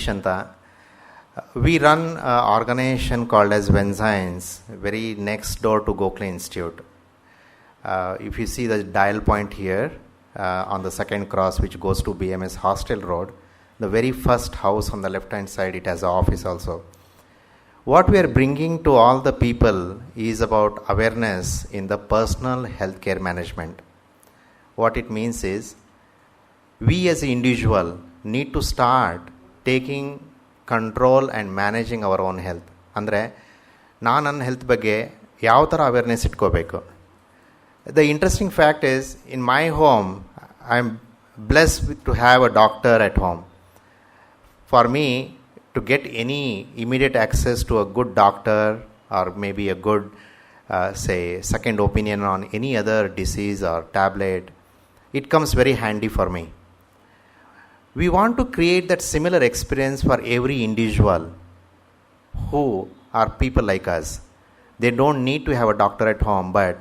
Satish Anta. We run an organization called as Venscience, very next door to Gokhale Institute. If you see the dial point here on the second cross which goes to BMS Hostel Road, the very first house on the left hand side, it has an office also. What we are bringing to all the people is about awareness in the personal healthcare management. What it means is, we as an individual need to start taking control and managing our own health. ಅಂದರೆ ನಾನು ನನ್ನ health ಬಗ್ಗೆ ಯಾವ ಥರ awareness ಇಟ್ಕೋಬೇಕು. The interesting fact is, in my home, I am blessed to have a doctor at home. For me, to get any immediate access to a good doctor or maybe a good, say, second opinion on any other disease or tablet, it comes very handy for me. We want to create that similar experience for every individual who are people like us. They don't need to have a doctor at home, but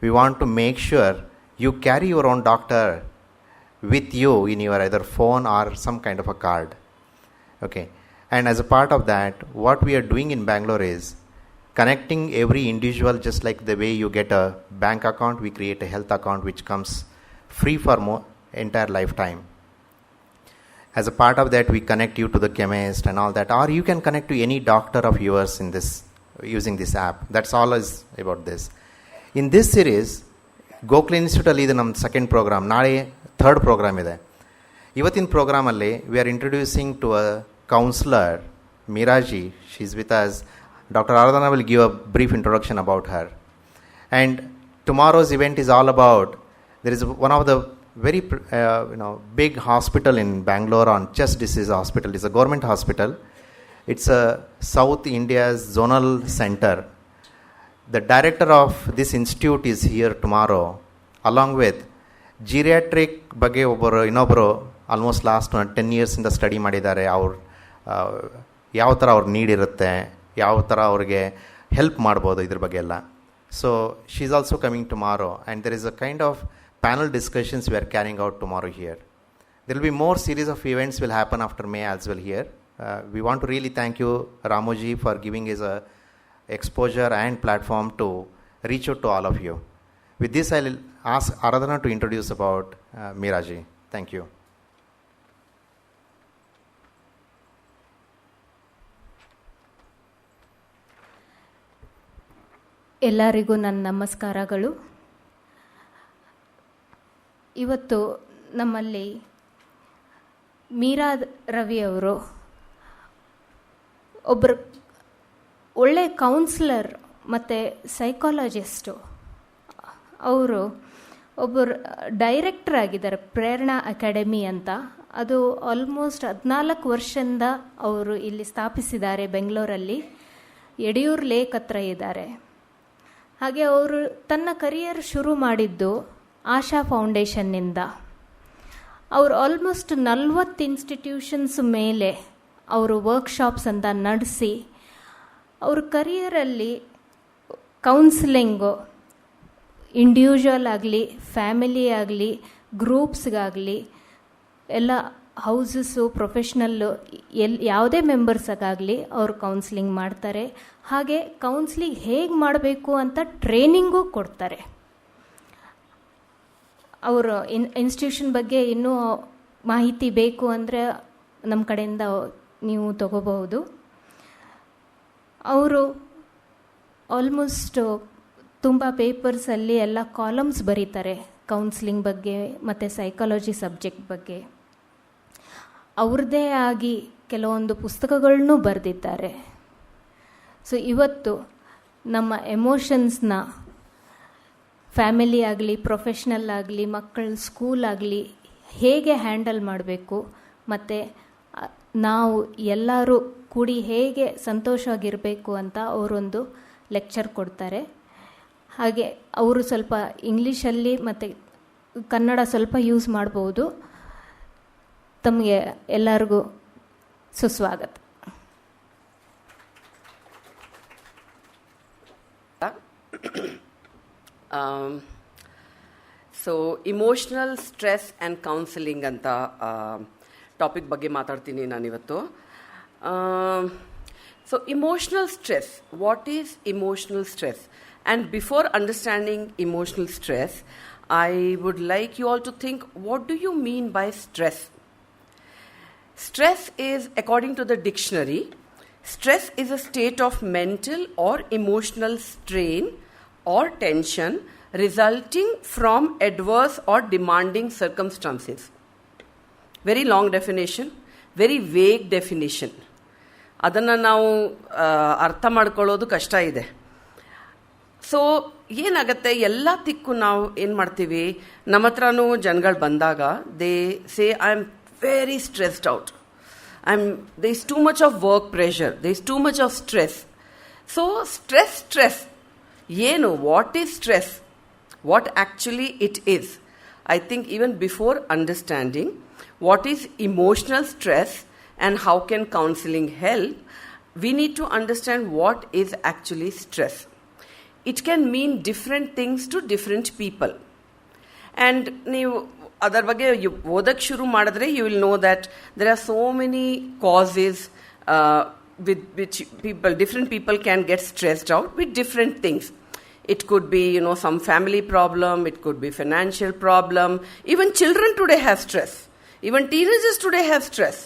we want to make sure you carry your own doctor with you in your either phone or some kind of a card. Okay. And as a part of that, what we are doing in Bangalore is connecting every individual, just like the way you get a bank account, we create a health account which comes free for entire lifetime. As a part of that, we connect you to the chemist and all that, or you can connect to any doctor of yours in this using this app. That's all is about this. In this series, Gokhale Institute ಅಲ್ಲಿ ಇದು ನಮ್ಮ second program, ನಾಳೆ third program ಇದೆ. ಇವತ್ತಿನ ಪ್ರೋಗ್ರಾಮಲ್ಲಿ we are introducing to a counsellor, Miraji. She's with us. Dr. Aradhana will give a brief introduction about her. And tomorrow's event is all about, there is one of the very big hospital in Bangalore on chest disease hospital. It's a government hospital. It's a South India's zonal center. The director of this institute is here tomorrow, along with geriatric ಬಗ್ಗೆ ಇನ್ನೊಬ್ಬರು almost last 10 ಇಯರ್ಸಿಂದ study ಮಾಡಿದ್ದಾರೆ. ಅವ್ರು ಯಾವ ಥರ ಅವ್ರ need ಇರುತ್ತೆ, ಯಾವ ಥರ ಅವ್ರಿಗೆ ಹೆಲ್ಪ್ ಮಾಡ್ಬೋದು, ಇದ್ರ ಬಗ್ಗೆ ಎಲ್ಲ. So she is also coming tomorrow, and there is a kind of panel discussions we are carrying out tomorrow here. There will be more series of events will happen after May as well here. We want to really thank you, Ramoji, for giving us a exposure and platform to reach out to all of you. With this, I will ask Aradhana to introduce about Miraji. Thank you. ಎಲ್ಲರಿಗೂ ನನ್ನ ನಮಸ್ಕಾರಗಳು. ಇವತ್ತು ನಮ್ಮಲ್ಲಿ ಮೀರಾ ರವಿ ಅವರು ಒಬ್ಬರು ಒಳ್ಳೆ counsellor ಮತ್ತು psychologist. ಅವರು ಒಬ್ಬರು ಡೈರೆಕ್ಟರ್ ಆಗಿದ್ದಾರೆ ಪ್ರೇರಣಾ ಅಕಾಡೆಮಿ ಅಂತ. ಅದು ಆಲ್ಮೋಸ್ಟ್ 14 ವರ್ಷದಿಂದ ಅವರು ಇಲ್ಲಿ ಸ್ಥಾಪಿಸಿದ್ದಾರೆ ಬೆಂಗಳೂರಲ್ಲಿ. ಯಡಿಯೂರು ಲೇಕ್ ಹತ್ರ ಇದ್ದಾರೆ. ಹಾಗೆ ಅವರು ತನ್ನ ಕರಿಯರ್ ಶುರು ಮಾಡಿದ್ದು ಆಶಾ ಫೌಂಡೇಶನ್ನಿಂದ. ಅವರು ಆಲ್ಮೋಸ್ಟ್ 40 ಇನ್ಸ್ಟಿಟ್ಯೂಷನ್ಸ್ ಮೇಲೆ ಅವರು ವರ್ಕ್ಶಾಪ್ಸ್ ಅಂತ ನಡೆಸಿ ಅವ್ರ ಕರಿಯರಲ್ಲಿ ಕೌನ್ಸಿಲಿಂಗು ಇಂಡಿವಿಜುವಲ್ ಆಗಲಿ, ಫ್ಯಾಮಿಲಿ ಆಗಲಿ, ಗ್ರೂಪ್ಸ್ಗಾಗಲಿ, ಎಲ್ಲ ಹೌಸಸ್ಸು, ಪ್ರೊಫೆಷ್ನಲ್ಲು, ಯಾವುದೇ ಮೆಂಬರ್ಸಾಗಲಿ ಅವರು ಕೌನ್ಸಿಲಿಂಗ್ ಮಾಡ್ತಾರೆ. ಹಾಗೆ ಕೌನ್ಸಿಲಿಂಗ್ ಹೇಗೆ ಮಾಡಬೇಕು ಅಂತ ಟ್ರೈನಿಂಗೂ ಕೊಡ್ತಾರೆ. ಅವರು ಇನ್ಸ್ಟಿಟ್ಯೂಷನ್ ಬಗ್ಗೆ ಇನ್ನೂ ಮಾಹಿತಿ ಬೇಕು ಅಂದರೆ ನಮ್ಮ ಕಡೆಯಿಂದ ನೀವು ತಗೋಬಹುದು. ಅವರು ಆಲ್ಮೋಸ್ಟ್ ತುಂಬ ಪೇಪರ್ಸಲ್ಲಿ ಎಲ್ಲ ಕಾಲಮ್ಸ್ ಬರೀತಾರೆ ಕೌನ್ಸಿಲಿಂಗ್ ಬಗ್ಗೆ ಮತ್ತು ಸೈಕಾಲಜಿ ಸಬ್ಜೆಕ್ಟ್ ಬಗ್ಗೆ. ಅವ್ರದ್ದೇ ಆಗಿ ಕೆಲವೊಂದು ಪುಸ್ತಕಗಳನ್ನೂ ಬರೆದಿದ್ದಾರೆ. ಸೊ ಇವತ್ತು ನಮ್ಮ ಎಮೋಷನ್ಸ್ನ ಫ್ಯಾಮಿಲಿ ಆಗಲಿ, ಪ್ರೊಫೆಷ್ನಲ್ ಆಗಲಿ, ಮಕ್ಕಳ ಸ್ಕೂಲ್ ಆಗಲಿ ಹೇಗೆ ಹ್ಯಾಂಡಲ್ ಮಾಡಬೇಕು ಮತ್ತು ನಾವು ಎಲ್ಲರೂ ಕೂಡಿ ಹೇಗೆ ಸಂತೋಷವಾಗಿರಬೇಕು ಅಂತ ಅವರೊಂದು ಲೆಕ್ಚರ್ ಕೊಡ್ತಾರೆ. ಹಾಗೆ ಅವರು ಸ್ವಲ್ಪ ಇಂಗ್ಲೀಷಲ್ಲಿ ಮತ್ತು ಕನ್ನಡ ಸ್ವಲ್ಪ ಯೂಸ್ ಮಾಡ್ಬೋದು. ತಮಗೆ ಎಲ್ಲರಿಗೂ ಸುಸ್ವಾಗತ. So emotional stress and counselling ಅಂತ ಟಾಪಿಕ್ ಬಗ್ಗೆ ಮಾತಾಡ್ತೀನಿ ನಾನಿವತ್ತು. So emotional stress. What is emotional stress? And before understanding emotional stress, I would like you all to think, what do you mean by stress? Stress is, according to the dictionary, stress is a state of mental or emotional strain or tension resulting from adverse or demanding circumstances. Very long definition, very vague definition. ಅದನ್ನು ನಾವು ಅರ್ಥ ಮಾಡ್ಕೊಳ್ಳೋದು ಕಷ್ಟ ಇದೆ. So ಏನಾಗುತ್ತೆ, ಎಲ್ಲದಕ್ಕೂ ನಾವು ಏನು ಮಾಡ್ತೀವಿ, ನಮ್ಮ ಹತ್ರನೂ ಜನಗಳು ಬಂದಾಗ they say I am very stressed out, there is too much of work pressure, there is too much of stress. So stress, ಏನು, what is stress, what actually it is? I think even before understanding what is emotional stress and how can counseling help, we need to understand what is actually stress. It can mean different things to different people. And ನೀವು ಅದರ ಬಗ್ಗೆ ಓದಕ್ಕೆ ಶುರು ಮಾಡಿದ್ರೆ you will know that there are so many causes with which different people can get stressed out with different things. It could be, some family problem, it could be financial problem. Even children today have stress. Even teenagers today have stress.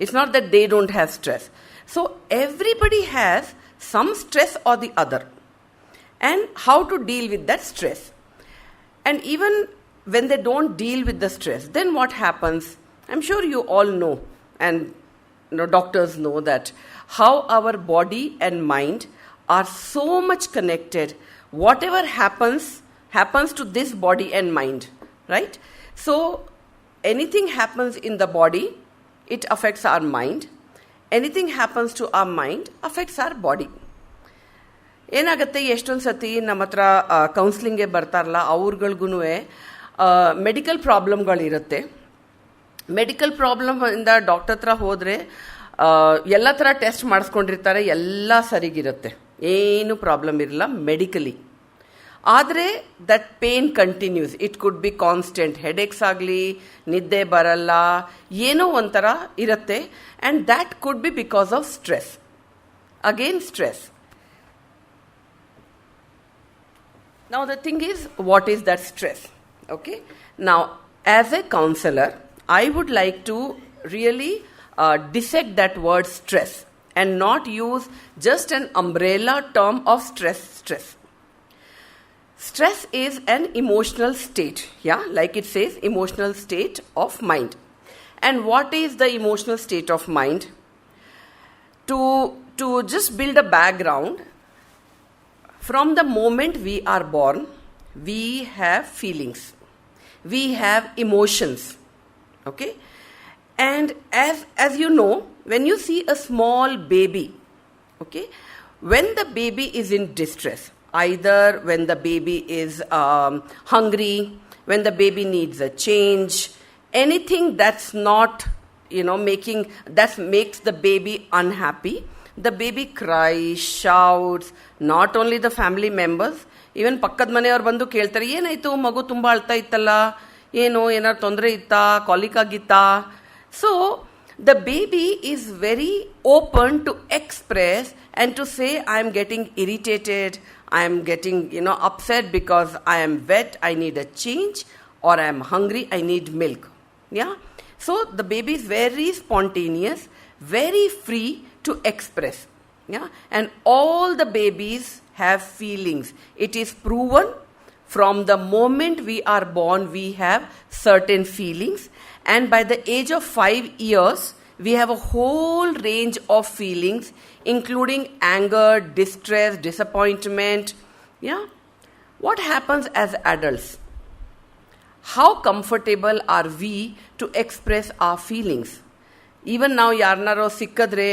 It's not that they don't have stress. So everybody has some stress or the other. And how to deal with that stress. And even when they don't deal with the stress, then what happens? I'm sure you all know, and doctors know that how our body and mind are so much connected. Whatever happens to this body and mind, right? So anything happens in the body, it affects our mind. Anything happens to our mind affects our body. ಏನಾಗುತ್ತೆ, ಎಷ್ಟೊಂದು ಸತಿ ನಮ್ಮ ಹತ್ರ ಕೌನ್ಸ್ಲಿಂಗ್ಗೆ ಬರ್ತಾರಲ್ಲ, ಅವ್ರುಗಳ್ಗೂ medical ಪ್ರಾಬ್ಲಮ್ಗಳಿರುತ್ತೆ. Medical problem ಇಂದ doctor ಹತ್ರ ಹೋದರೆ ಎಲ್ಲ ಥರ ಟೆಸ್ಟ್ ಮಾಡಿಸ್ಕೊಂಡಿರ್ತಾರೆ, ಎಲ್ಲ ಸರಿಗಿರುತ್ತೆ, ಏನು ಪ್ರಾಬ್ಲಮ್ ಇರಲ್ಲ ಮೆಡಿಕಲಿ. ಆದರೆ that pain continues. It could be constant headaches ಆಗಲಿ, ನಿದ್ದೆ ಬರಲ್ಲ, ಏನೋ ಒಂಥರ ಇರುತ್ತೆ. And that could be because of stress. Again stress. Now the thing is, what is that stress? Okay. Now, as a counselor, I would like to really dissect that word stress and not use just an umbrella term of stress. Stress is an emotional state, like it says, emotional state of mind. And what is the emotional state of mind? To just build a background, from the moment we are born, we have feelings, we have emotions, okay? And as you know, when you see a small baby, okay, when the baby is in distress, either when the baby is hungry, when the baby needs a change, anything that's not, that makes the baby unhappy, the baby cries, shouts. Not only the family members, even ಪಕ್ಕದ ಮನೆಯವ್ರು ಬಂದು ಕೇಳ್ತಾರೆ, ಏನಾಯ್ತು ಮಗು ತುಂಬ ಅಳ್ತಾ ಇತ್ತಲ್ಲ, ಏನಾರು ತೊಂದರೆ ಇತ್ತಾ, ಕಾಲಿಕ್ ಆಗಿತ್ತಾ. So the baby is very open to express and to say, I am getting irritated, I am getting upset because I am wet, I need a change, or I am hungry, I need milk. So the baby is very spontaneous, very free to express. And all the babies have feelings. It is proven from the moment we are born, we have certain feelings. And by the age of 5 years, we have a whole range of feelings, including anger, distress, disappointment. What happens as adults? How comfortable are we to express our feelings? Even ನಾವು ಯಾರನ್ನಾರೋ ಸಿಕ್ಕಿದ್ರೆ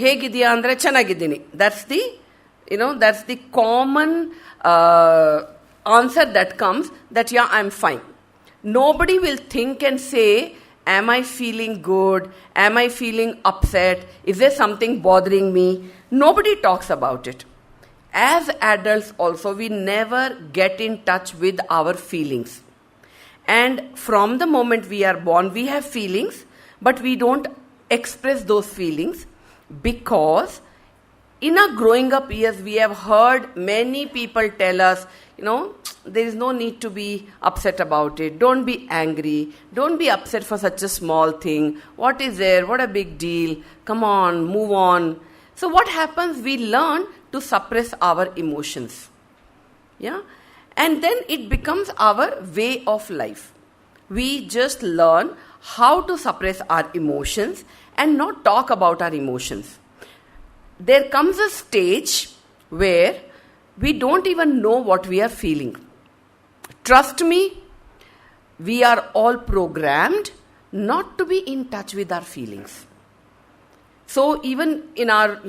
ಹೇಗಿದೆಯಾ ಅಂದರೆ ಚೆನ್ನಾಗಿದ್ದೀನಿ, that's the common answer that comes, that I'm fine. Nobody will think and say, am I feeling good, am I feeling upset, is there something bothering me? Nobody talks about it. As adults also, we never get in touch with our feelings. And from the moment we are born, we have feelings, but we don't express those feelings, because in our growing up years, we have heard many people tell us, there is no need to be upset about it. Don't be angry. Don't be upset for such a small thing. What is there? What a big deal. Come on, move on. So what happens? We learn to suppress our emotions. Yeah? And then it becomes our way of life. We just learn how to suppress our emotions and not talk about our emotions. There comes a stage where we don't even know what we are feeling. Trust me, we are all programmed not to be in touch with our feelings. So even in our,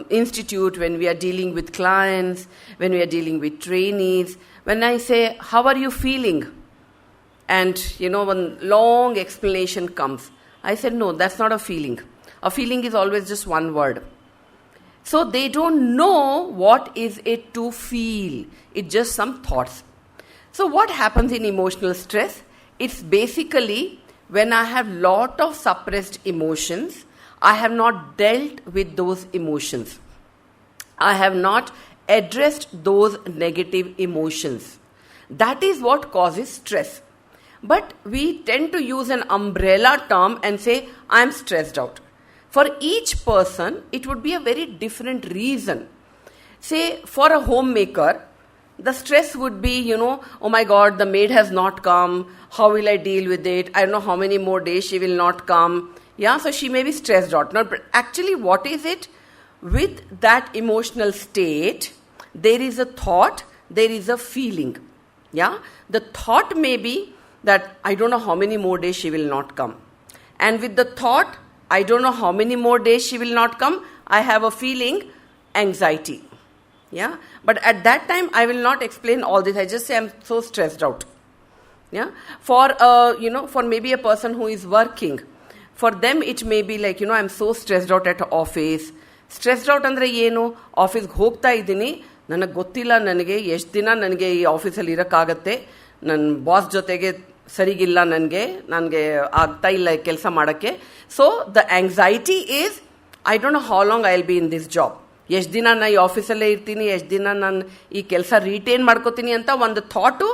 institute, when we are dealing with clients, when we are dealing with trainees, when I say, how are you feeling? And, one long explanation comes. I said, no, that's not a feeling. A feeling is always just one word. So they don't know what is it to feel. It's just some thoughts. So what happens in emotional stress? It's basically when I have lot of suppressed emotions, I have not dealt with those emotions. I have not addressed those negative emotions. That is what causes stress. But we tend to use an umbrella term and say, I am stressed out. For each person, it would be a very different reason. Say, for a homemaker, the stress would be, oh my God, the maid has not come. How will I deal with it? I don't know how many more days she will not come. Yeah, so she may be stressed out. But actually, what is it? With that emotional state, there is a thought, there is a feeling. Yeah, the thought may be that I don't know how many more days she will not come. And with the thought, I don't know how many more days she will not come, I have a feeling, anxiety. Yeah, but at that time, I will not explain all this. I just say I'm so stressed out. Yeah, for maybe a person who is working, for them it may be like, I'm so stressed out at office. Stressed out andre yenu? Office ಹೋಗ್ತಾ ಇದ್ದೀನಿ, ನನಗೆ ಗೊತ್ತಿಲ್ಲ ನನಗೆ ಎಷ್ಟು ದಿನ ನನಗೆ ಈ ಆಫೀಸಲ್ಲಿ ಇರಕ್ಕಾಗತ್ತೆ, ನನ್ನ ಬಾಸ್ ಜೊತೆಗೆ ಸರಿಗಿಲ್ಲ, ನನಗೆ ಆಗ್ತಾ ಇಲ್ಲ ಕೆಲಸ ಮಾಡೋಕ್ಕೆ. So the anxiety is, I don't know how long I will be in this job. ಎಷ್ಟು ದಿನ ನಾನು ಈ ಆಫೀಸಲ್ಲೇ ಇರ್ತೀನಿ, ಎಷ್ಟು ದಿನ ನಾನು ಈ ಕೆಲಸ ರಿಟೇನ್ ಮಾಡ್ಕೋತೀನಿ ಅಂತ ಒಂದು ಥಾಟು,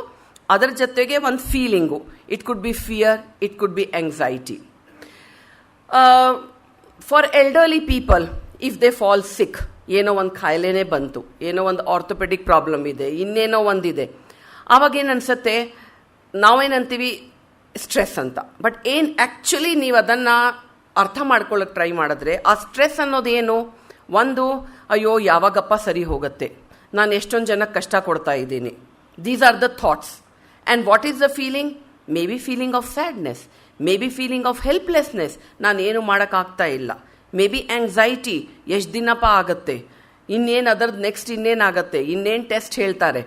ಅದರ ಜೊತೆಗೆ ಒಂದು feeling. It could be fear, it could be anxiety. For elderly people, if they fall sick, ಏನೋ ಒಂದು ಕಾಯಿಲೆನೇ ಬಂತು, ಏನೋ ಒಂದು ಆರ್ಥೋಪೆಡಿಕ್ ಪ್ರಾಬ್ಲಮ್ ಇದೆ, ಇನ್ನೇನೋ ಒಂದಿದೆ, ಆವಾಗೇನು ಅನ್ಸುತ್ತೆ, ನಾವೇನಂತೀವಿ ಸ್ಟ್ರೆಸ್ ಅಂತ. ಬಟ್ ಏನು ಆ್ಯಕ್ಚುಲಿ ನೀವು ಅದನ್ನು ಅರ್ಥ ಮಾಡ್ಕೊಳ್ಳೋಕೆ ಟ್ರೈ ಮಾಡಿದ್ರೆ, ಆ ಸ್ಟ್ರೆಸ್ ಅನ್ನೋದೇನು? ಒಂದು, ಅಯ್ಯೋ ಯಾವಾಗಪ್ಪ ಸರಿ ಹೋಗುತ್ತೆ, ನಾನು ಎಷ್ಟೊಂದು ಜನಕ್ಕೆ ಕಷ್ಟ ಕೊಡ್ತಾ ಇದ್ದೀನಿ. These are the thoughts. And what is the feeling? May be feeling of sadness, may be feeling of helplessness, ನಾನೇನು ಮಾಡೋಕ್ಕಾಗ್ತಾ ಇಲ್ಲ. ಮೇ ಬಿ ಆಂಗ್ಸೈಟಿ, ಎಷ್ಟು ದಿನಪ್ಪ ಆಗುತ್ತೆ, ಇನ್ನೇನು ಅದರದ್ದು ನೆಕ್ಸ್ಟ್ ಇನ್ನೇನಾಗತ್ತೆ, ಇನ್ನೇನು ಟೆಸ್ಟ್ ಹೇಳ್ತಾರೆ.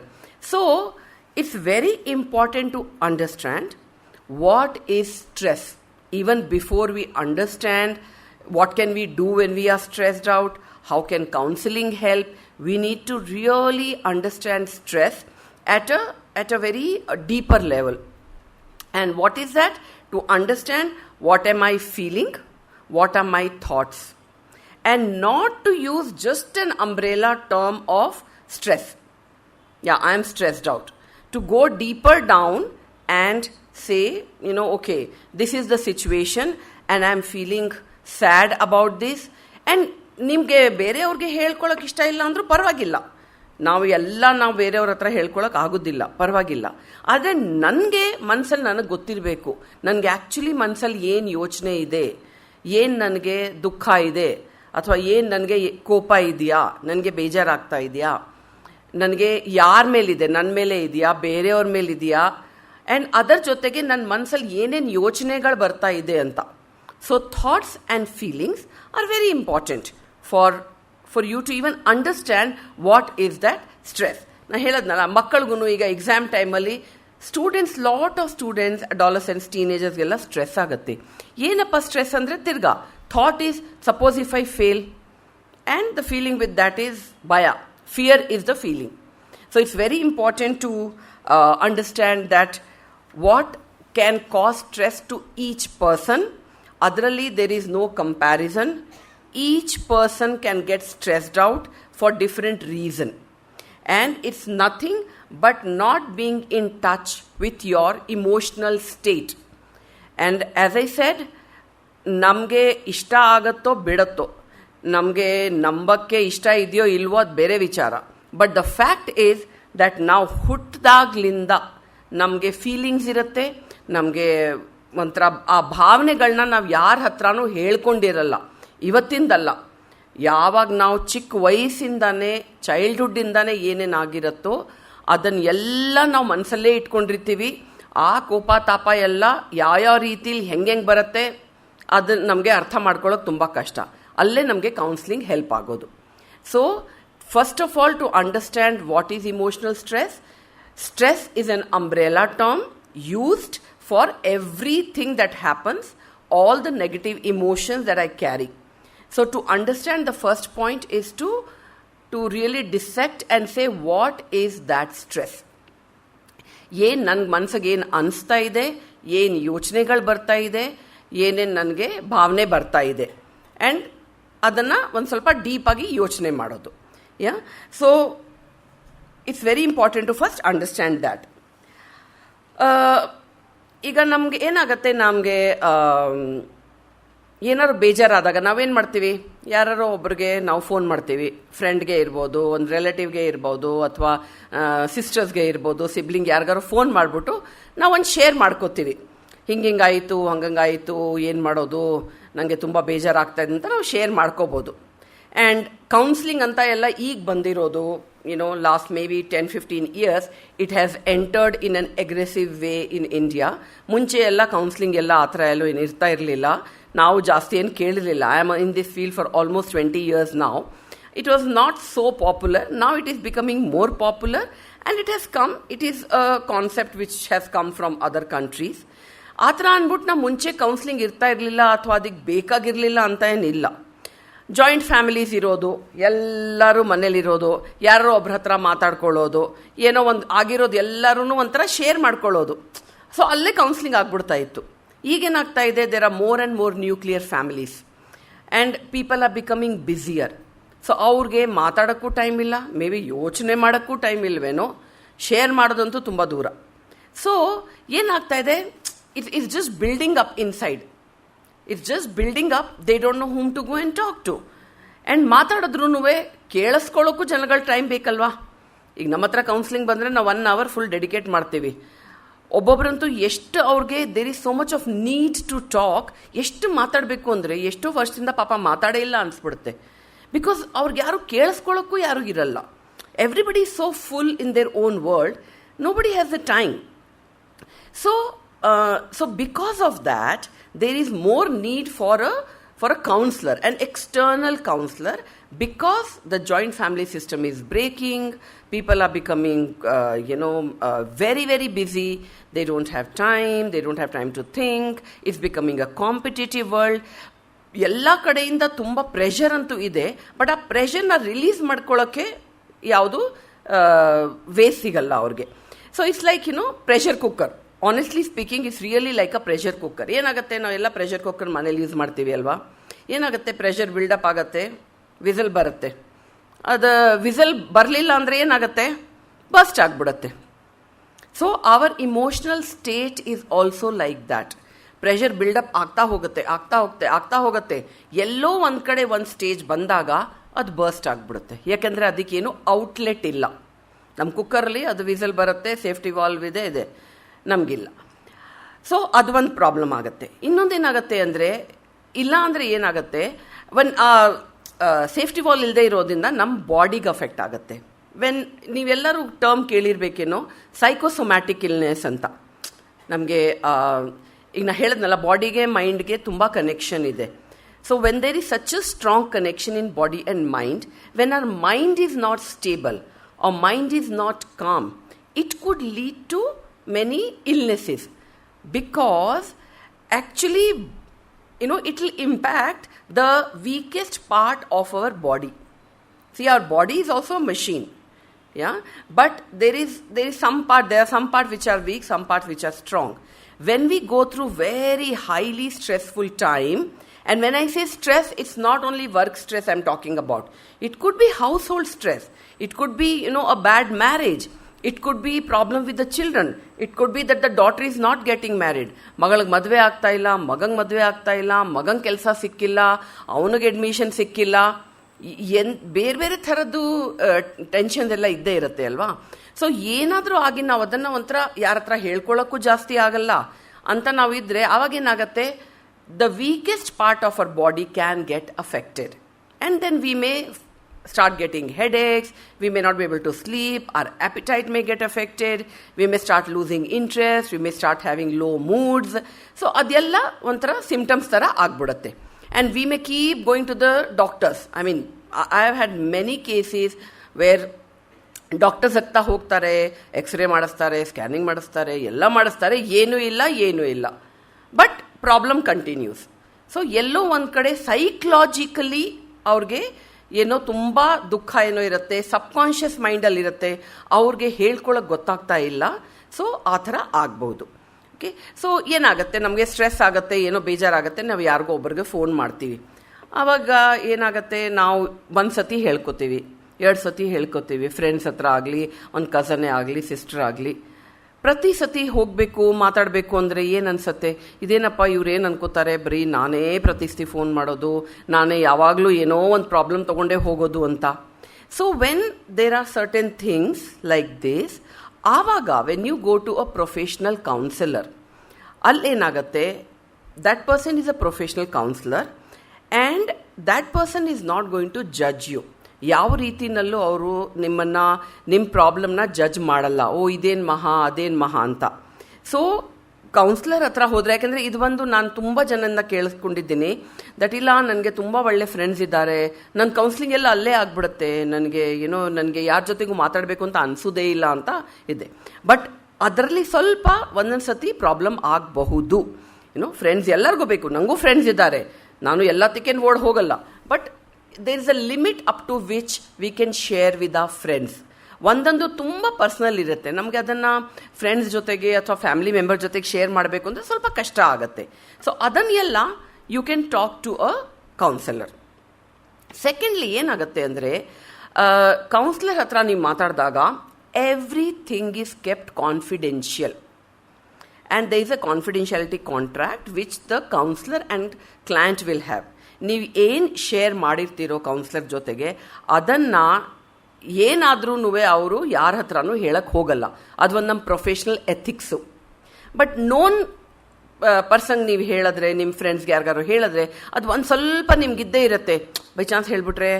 So it's very important to understand what is stress. Even before we understand what can we do when we are stressed out, how can counseling help, we need to really understand stress at a very deeper level. And what is that? To understand what am I feeling, what are my thoughts, and not to use just an umbrella term of stress. Yeah, I am stressed out. To go deeper down and say, okay, this is the situation and I'm feeling sad about this. And ನಿಮಗೆ ಬೇರೆಯವ್ರಿಗೆ ಹೇಳ್ಕೊಳಕ್ಕೆ ಇಷ್ಟ ಇಲ್ಲ ಅಂದ್ರೂ ಪರವಾಗಿಲ್ಲ, ನಾವು ಬೇರೆಯವ್ರ ಹತ್ರ ಹೇಳ್ಕೊಳಕ್ಕೆ ಆಗೋದಿಲ್ಲ, ಪರವಾಗಿಲ್ಲ. ಆದರೆ ನನಗೆ ಮನಸ್ಸಲ್ಲಿ ನನಗೆ ಗೊತ್ತಿರಬೇಕು, ನನಗೆ ಆ್ಯಕ್ಚುಲಿ ಮನಸ್ಸಲ್ಲಿ ಏನು ಯೋಚನೆ ಇದೆ, ಏನು ನನಗೆ ದುಃಖ ಇದೆ, ಅಥವಾ ಏನು ನನಗೆ ಕೋಪ ಇದೆಯಾ, ನನಗೆ ಬೇಜಾರಾಗ್ತಾ ಇದೆಯಾ, ನನಗೆ ಯಾರ ಮೇಲಿದೆ, ನನ್ನ ಮೇಲೆ ಇದೆಯಾ, ಬೇರೆಯವ್ರ ಮೇಲಿದೆಯಾ, ಆ್ಯಂಡ್ ಅದರ ಜೊತೆಗೆ ನನ್ನ ಮನಸ್ಸಲ್ಲಿ ಏನೇನು ಯೋಚನೆಗಳು ಬರ್ತಾ ಇದೆ ಅಂತ. So thoughts and feelings are very important for you to even understand what is that stress. ನಾನು ಹೇಳೋದ್ನಲ್ಲ, ಮಕ್ಕಳಿಗೂ ಈಗ ಎಕ್ಸಾಮ್ ಟೈಮಲ್ಲಿ ಲಾಟ್ ಆಫ್ ಸ್ಟೂಡೆಂಟ್ಸ್, ಅಡಾಲಸೆಂಟ್ಸ್, ಟೀನೇಜರ್ಸ್ಗೆಲ್ಲ ಸ್ಟ್ರೆಸ್ ಆಗುತ್ತೆ. ಏನಪ್ಪ ಸ್ಟ್ರೆಸ್ ಅಂದರೆ ತಿರ್ಗಾ thought is, suppose if I fail, and the feeling with that is ಭಯ. Fear is the feeling. So it's very important to understand that what can cause stress to each person, ಅದರಲ್ಲಿ there is no comparison. Each person can get stressed out for different reason. And it's nothing but not being in touch with your emotional state. And as I said, ನಮಗೆ ಇಷ್ಟ ಆಗತ್ತೋ ಬಿಡತ್ತೋ, ನಮಗೆ ನಂಬಕ್ಕೆ ಇಷ್ಟ ಇದೆಯೋ ಇಲ್ವೋ ಅದು ಬೇರೆ ವಿಚಾರ. But the fact is that ನಾವು ಹುಟ್ಟಿದಾಗ್ಲಿಂದ ನಮಗೆ ಫೀಲಿಂಗ್ಸ್ ಇರುತ್ತೆ, ನಮಗೆ ಒಂಥರ ಆ ಭಾವನೆಗಳನ್ನ ನಾವು ಯಾರ ಹತ್ರನೂ ಹೇಳ್ಕೊಂಡಿರಲ್ಲ. ಇವತ್ತಿಂದಲ್ಲ, ಯಾವಾಗ ನಾವು ಚಿಕ್ಕ ವಯಸ್ಸಿಂದಾನೇ ಚೈಲ್ಡ್ಹುಡ್ಡಿಂದಾನೇ ಏನೇನಾಗಿರುತ್ತೋ ಅದನ್ನೆಲ್ಲ ನಾವು ಮನಸ್ಸಲ್ಲೇ ಇಟ್ಕೊಂಡಿರ್ತೀವಿ. ಆ ಕೋಪ ತಾಪ ಎಲ್ಲ ಯಾವ್ಯಾವ ರೀತಿಲಿ ಹೆಂಗೆ ಬರುತ್ತೆ ಅದನ್ನು ನಮಗೆ ಅರ್ಥ ಮಾಡ್ಕೊಳ್ಳೋಕೆ ತುಂಬ ಕಷ್ಟ. ಅಲ್ಲೇ ನಮಗೆ ಕೌನ್ಸಿಲಿಂಗ್ ಹೆಲ್ಪ್ ಆಗೋದು. So first of all, to understand what is emotional stress. Stress is an umbrella term used for everything that happens, all the negative emotions that I carry. So to understand, the first point is to really dissect and say, what is that stress? ಏನು ನನ್ನ ಮನಸ್ಸಿಗೆ ಏನು ಅನಿಸ್ತಾ ಇದೆ, ಏನು ಯೋಚನೆಗಳು ಬರ್ತಾ ಇದೆ, ಏನೇನು ನನಗೆ ಭಾವನೆ ಬರ್ತಾ ಇದೆ, ಆ್ಯಂಡ್ ಅದನ್ನು ಒಂದು ಸ್ವಲ್ಪ ಡೀಪಾಗಿ ಯೋಚನೆ ಮಾಡೋದು. Yeah so it's very important to first understand that. ಈಗ ನಮಗೆ ಏನಾಗುತ್ತೆ, ನಮಗೆ ಏನಾದ್ರು ಬೇಜಾರಾದಾಗ ನಾವೇನು ಮಾಡ್ತೀವಿ, ಯಾರೋ ಒಬ್ರಿಗೆ ನಾವು ಫೋನ್ ಮಾಡ್ತೀವಿ. ಫ್ರೆಂಡ್ಗೆ ಇರ್ಬೋದು, ಒಂದು ರಿಲೇಟಿವ್ಗೆ ಇರ್ಬೋದು, ಅಥವಾ ಸಿಸ್ಟರ್ಸ್ಗೆ ಇರ್ಬೋದು, ಸಿಬ್ಲಿಂಗ್ ಯಾರಿಗಾರು ಫೋನ್ ಮಾಡಿಬಿಟ್ಟು ನಾವು ಒಂದು ಶೇರ್ ಮಾಡ್ಕೋತೀವಿ. ಹಿಂಗಾಯಿತು, ಹಂಗಂಗಾಯಿತು, ಏನು ಮಾಡೋದು, ನನಗೆ ತುಂಬ ಬೇಜಾರಾಗ್ತಾಯಿದೆ ಅಂತ ನಾವು ಶೇರ್ ಮಾಡ್ಕೋಬೋದು. ಆ್ಯಂಡ್ ಕೌನ್ಸಿಲಿಂಗ್ ಅಂತ ಎಲ್ಲ ಈಗ ಬಂದಿರೋದು, last maybe 10-15 years, it has entered in an aggressive way in India. ಮುಂಚೆ ಎಲ್ಲ ಕೌನ್ಸಿಲಿಂಗ್ ಎಲ್ಲ ಆ ಥರ ಎಲ್ಲೂ ಏನು ಇರ್ತಾ ಇರಲಿಲ್ಲ, ನಾವು ಜಾಸ್ತಿ ಏನು ಕೇಳಿರಲಿಲ್ಲ. I am in this field for almost 20 years now. It was not so popular. Now it is becoming more popular, and it is a concept which has come from other countries. ಆ ಥರ ಅಂದ್ಬಿಟ್ಟು ನಾವು ಮುಂಚೆ counselling ಇರ್ತಾ ಇರಲಿಲ್ಲ ಅಥವಾ ಅದಕ್ಕೆ ಬೇಕಾಗಿರಲಿಲ್ಲ ಅಂತ ಏನಿಲ್ಲ. ಜಾಯಿಂಟ್ ಫ್ಯಾಮಿಲೀಸ್ ಇರೋದು, ಎಲ್ಲರೂ ಮನೇಲಿರೋದು, ಯಾರೋ ಒಬ್ರ ಹತ್ರ ಮಾತಾಡ್ಕೊಳ್ಳೋದು, ಏನೋ ಒಂದು ಆಗಿರೋದು ಎಲ್ಲರೂ ಒಂಥರ ಶೇರ್ ಮಾಡ್ಕೊಳ್ಳೋದು. ಸೊ ಅಲ್ಲೇ ಕೌನ್ಸಿಲಿಂಗ್ ಆಗ್ಬಿಡ್ತಾ ಇತ್ತು. ಈಗೇನಾಗ್ತಾ ಇದೆ, there are more and more nuclear families and people are becoming busier. So ಅವ್ರಿಗೆ ಮಾತಾಡೋಕ್ಕೂ ಟೈಮ್ ಇಲ್ಲ, ಮೇ ಬಿ ಯೋಚನೆ ಮಾಡೋಕ್ಕೂ ಟೈಮ್ ಇಲ್ವೇನೋ, ಶೇರ್ ಮಾಡೋದಂತೂ ತುಂಬ ದೂರ. ಸೊ ಏನಾಗ್ತಾ ಇದೆ, it's just building up inside. It's just building up. They don't know whom to go and talk to. And ಮಾತಾಡಿದ್ರೂ ಕೇಳಿಸ್ಕೊಳ್ಳೋಕ್ಕೂ ಜನಗಳ ಟೈಮ್ ಬೇಕಲ್ವಾ. ಈಗ ನಮ್ಮ ಹತ್ರ ಕೌನ್ಸಿಲಿಂಗ್ ಬಂದರೆ ನಾವು 1 hour ಫುಲ್ ಡೆಡಿಕೇಟ್ ಮಾಡ್ತೀವಿ. ಒಬ್ಬೊಬ್ಬರಂತೂ ಎಷ್ಟು ಅವ್ರಿಗೆ there is so much of need to talk. ಎಷ್ಟು ಮಾತಾಡಬೇಕು ಅಂದರೆ ಎಷ್ಟೋ ವರ್ಷದಿಂದ ಪಾಪ ಮಾತಾಡೇ ಇಲ್ಲ ಅನಿಸ್ಬಿಡುತ್ತೆ. ಬಿಕಾಸ್ ಅವ್ರಿಗೆ ಯಾರು ಕೇಳಿಸ್ಕೊಳ್ಳೋಕ್ಕೂ ಯಾರು ಇರಲ್ಲ. Everybody is so full in their own world, nobody has the time. So because of that, there is more need for a counselor, an external counselor, because the joint family system is breaking. People are becoming, very, very busy. They don't have time. They don't have time to think. It's becoming a competitive world. ಎಲ್ಲ ಕಡೆಯಿಂದ ತುಂಬ pressure ಅಂತೂ ಇದೆ, but ಆ ಪ್ರೆಷರ್ನ release ಮಾಡ್ಕೊಳ್ಳೋಕ್ಕೆ ಯಾವುದು way ಸಿಗಲ್ಲ ಅವ್ರಿಗೆ. So it's like pressure cooker. Honestly speaking, it's really like a pressure cooker. ಏನಾಗುತ್ತೆ, ನಾವೆಲ್ಲ ಪ್ರೆಷರ್ ಕುಕ್ಕರ್ ಮನೇಲಿ ಯೂಸ್ ಮಾಡ್ತೀವಿ ಅಲ್ವಾ. ಏನಾಗುತ್ತೆ, ಪ್ರೆಷರ್ ಬಿಲ್ಡಪ್ ಆಗುತ್ತೆ, ವಿಸಲ್ ಬರುತ್ತೆ. ಅದು ವಿಸಲ್ ಬರಲಿಲ್ಲ ಅಂದರೆ ಏನಾಗುತ್ತೆ, ಬಸ್ಟ್ ಆಗಿಬಿಡುತ್ತೆ. So our emotional state is also like that. Pressure build up ಆಗ್ತಾ ಹೋಗುತ್ತೆ. ಎಲ್ಲೋ ಒಂದು ಕಡೆ ಒಂದು ಸ್ಟೇಜ್ ಬಂದಾಗ ಅದು ಬರ್ಸ್ಟ್ ಆಗಿಬಿಡುತ್ತೆ. ಯಾಕೆಂದರೆ ಅದಕ್ಕೇನು ಔಟ್ಲೆಟ್ ಇಲ್ಲ. ನಮ್ಮ ಕುಕ್ಕರಲ್ಲಿ ಅದು ವಿಸಲ್ ಬರುತ್ತೆ, ಸೇಫ್ಟಿ ವಾಲ್ವ್ ಇದೆ, ನಮಗಿಲ್ಲ. ಸೊ ಅದು ಒಂದು ಪ್ರಾಬ್ಲಮ್ ಆಗುತ್ತೆ. ಇನ್ನೊಂದೇನಾಗುತ್ತೆ ಅಂದರೆ, ಇಲ್ಲ ಅಂದರೆ ಏನಾಗುತ್ತೆ, ಸೇಫ್ಟಿ ವಾಲ್ ಇಲ್ಲದೆ ಇರೋದ್ರಿಂದ ನಮ್ಮ ಬಾಡಿಗೆ ಅಫೆಕ್ಟ್ ಆಗುತ್ತೆ. ನೀವೆಲ್ಲರೂ ಟರ್ಮ್ ಕೇಳಿರ್ಬೇಕೇನೋ, ಸೈಕೋಸೊಮ್ಯಾಟಿಕ್ ಇಲ್ನೆಸ್ ಅಂತ. ನಮಗೆ ಈಗ ನಾ ಹೇಳಿದ್ನಲ್ಲ, ಬಾಡಿಗೆ ಮೈಂಡ್ಗೆ ತುಂಬ ಕನೆಕ್ಷನ್ ಇದೆ. So when there is such a strong connection in body and mind, when our mind is not stable or mind is not calm, it could lead to many illnesses, because actually it will impact the weakest part of our body. See, our body is also a machine, but there are some parts which are weak, some parts which are strong. when we go through very highly stressful time, and when I say stress, it's not only work stress I'm talking about. It could be household stress. It could be, a bad marriage. It could be problem with the children. It could be that the daughter is not getting married. ಮಗಳಿಗೆ ಮದುವೆ ಆಗ್ತಾ ಇಲ್ಲ, ಮಗಂಗೆ ಮದುವೆ ಆಗ್ತಾ ಇಲ್ಲ, ಮಗಂಗೆ ಕೆಲಸ ಸಿಕ್ಕಿಲ್ಲ, ಅವನಿಗೆ ಅಡ್ಮಿಷನ್ ಸಿಕ್ಕಿಲ್ಲ, ಬೇರೆ ಬೇರೆ ಥರದ್ದು ಟೆನ್ಷನ್ಸ್ ಎಲ್ಲ ಇದ್ದೇ ಇರುತ್ತೆ ಅಲ್ವಾ. ಸೊ ಏನಾದರೂ ಆಗಿ ನಾವು ಅದನ್ನು ಒಂಥರ ಯಾರ ಹತ್ರ ಹೇಳ್ಕೊಳ್ಳೋಕ್ಕೂ ಜಾಸ್ತಿ ಆಗಲ್ಲ ಅಂತ ನಾವು ಇದ್ರೆ ಅವಾಗೇನಾಗತ್ತೆ, the weakest part of our body can get affected, and then we may start getting headaches, we may not be able to sleep, our appetite may get affected, we may start losing interest, we may start having low moods. So adella ontara symptoms tara agbidutte, and we may keep going to the doctors. I mean, I have had many cases where doctors ಹತ್ತ ಹೋಗ್ತಾರೆ, x ray ಮಾಡಿಸ್ತಾರೆ, scanning ಮಾಡಿಸ್ತಾರೆ, ಎಲ್ಲ ಮಾಡಿಸ್ತಾರೆ, ಏನೂ ಇಲ್ಲ, but problem continuous. So ಎಲ್ಲೋ ಒಂದು ಕಡೆ ಸೈಕಲಾಜಿಕಲಿ ಅವ್ರಿಗೆ ಏನೋ ತುಂಬ ದುಃಖ ಏನೋ ಇರುತ್ತೆ, ಸಬ್ಕಾನ್ಷಿಯಸ್ ಮೈಂಡಲ್ಲಿ ಇರುತ್ತೆ, ಅವ್ರಿಗೆ ಹೇಳ್ಕೊಳಕ್ಕೆ ಗೊತ್ತಾಗ್ತಾ ಇಲ್ಲ. ಸೊ ಆ ಥರ ಆಗ್ಬೋದು. ಓಕೆ, ಸೊ ಏನಾಗುತ್ತೆ, ನಮಗೆ ಸ್ಟ್ರೆಸ್ ಆಗುತ್ತೆ, ಏನೋ ಬೇಜಾರಾಗುತ್ತೆ, ನಾವು ಯಾರಿಗೋ ಒಬ್ರಿಗೆ ಫೋನ್ ಮಾಡ್ತೀವಿ. ಆವಾಗ ಏನಾಗುತ್ತೆ, ನಾವು ಒಂದು ಸತಿ ಹೇಳ್ಕೊತೀವಿ, 2 ಸತಿ ಹೇಳ್ಕೊತೀವಿ, ಫ್ರೆಂಡ್ಸ್ ಹತ್ರ ಆಗಲಿ, ಒಂದು ಕಸನ್ನೇ ಆಗಲಿ, ಸಿಸ್ಟರ್ ಆಗಲಿ. ಪ್ರತಿ ಸತಿ ಹೋಗಬೇಕು ಮಾತಾಡಬೇಕು ಅಂದರೆ ಏನು ಅನ್ಸುತ್ತೆ, ಇದೇನಪ್ಪ ಇವ್ರೇನು ಅನ್ಕೋತಾರೆ, ಬರೀ ನಾನೇ ಪ್ರತಿ ಸತಿ ಫೋನ್ ಮಾಡೋದು, ನಾನೇ ಯಾವಾಗಲೂ ಏನೋ ಒಂದು ಪ್ರಾಬ್ಲಮ್ ತೊಗೊಂಡೇ ಹೋಗೋದು ಅಂತ. So when there are certain things like this, ಆವಾಗ when you go to a professional counsellor, ಅಲ್ಲೇನಾಗತ್ತೆ, that person is a professional counsellor and that person is not going to judge you. ಯಾವ ರೀತಿನಲ್ಲೂ ಅವರು ನಿಮ್ಮ ಪ್ರಾಬ್ಲಮ್ನ judge ಮಾಡಲ್ಲ, ಇದೇನು ಮಹಾ ಅದೇನು ಮಹಾ ಅಂತ. ಸೊ ಕೌನ್ಸಿಲರ್ ಹತ್ರ ಹೋದರೆ, ಯಾಕೆಂದರೆ ಇದು ಒಂದು ನಾನು ತುಂಬ ಜನನ್ನ ಕೇಳಿಸ್ಕೊಂಡಿದ್ದೀನಿ, ದಟ್ ಇಲ್ಲ ನನಗೆ ತುಂಬ ಒಳ್ಳೆ ಫ್ರೆಂಡ್ಸ್ ಇದ್ದಾರೆ, ನನ್ನ ಕೌನ್ಸಿಲಿಂಗ್ ಎಲ್ಲ ಅಲ್ಲೇ ಆಗ್ಬಿಡುತ್ತೆ, ನನಗೆ ಯಾರ ಜೊತೆಗೂ ಮಾತಾಡಬೇಕು ಅಂತ ಅನಿಸೋದೇ ಇಲ್ಲ ಅಂತ ಇದೆ. ಬಟ್ ಅದರಲ್ಲಿ ಸ್ವಲ್ಪ ಒಂದೊಂದು ಸತಿ ಪ್ರಾಬ್ಲಮ್ ಆಗಬಹುದು. ಫ್ರೆಂಡ್ಸ್ ಎಲ್ಲರಿಗೂ ಬೇಕು, ನನಗೂ ಫ್ರೆಂಡ್ಸ್ ಇದ್ದಾರೆ, ನಾನು ಎಲ್ಲದಕ್ಕೇನು ಓಡ್ ಹೋಗಲ್ಲ, but there is a limit up to which we can share with our friends. ಒಂದೊಂದು ತುಂಬ ಪರ್ಸನಲ್ ಇರುತ್ತೆ, ನಮಗೆ ಅದನ್ನು ಫ್ರೆಂಡ್ಸ್ ಜೊತೆಗೆ ಅಥವಾ ಫ್ಯಾಮಿಲಿ ಮೆಂಬರ್ ಜೊತೆಗೆ ಶೇರ್ ಮಾಡಬೇಕು ಅಂದರೆ ಸ್ವಲ್ಪ ಕಷ್ಟ ಆಗುತ್ತೆ. ಸೊ ಅದನ್ನೆಲ್ಲ you can talk to a counsellor. Secondly ಏನಾಗುತ್ತೆ ಅಂದರೆ, ಕೌನ್ಸಿಲರ್ ಹತ್ರ ನೀವು ಮಾತಾಡಿದಾಗ everything is kept confidential, and there is a confidentiality contract which the counselor and client will have. ನೀವು ಏನು ಶೇರ್ ಮಾಡಿರ್ತೀರೋ ಕೌನ್ಸಿಲರ್ ಜೊತೆಗೆ, ಅದನ್ನು ಏನಾದ್ರೂ ಅವರು ಯಾರ ಹತ್ರನೂ ಹೇಳಕ್ಕೆ ಹೋಗಲ್ಲ. ಅದು ಒಂದು ನಮ್ಮ professional ethics. But non person ನೀವು ಹೇಳಿದ್ರೆ, ನಿಮ್ಮ ಫ್ರೆಂಡ್ಸ್ಗೆ ಯಾರಿಗಾರು ಹೇಳಿದ್ರೆ, ಅದು ಒಂದು ಸ್ವಲ್ಪ ನಿಮ್ಗಿದ್ದೇ ಇರುತ್ತೆ. ಬೈ ಚಾನ್ಸ್ ಹೇಳಿಬಿಟ್ರೆ,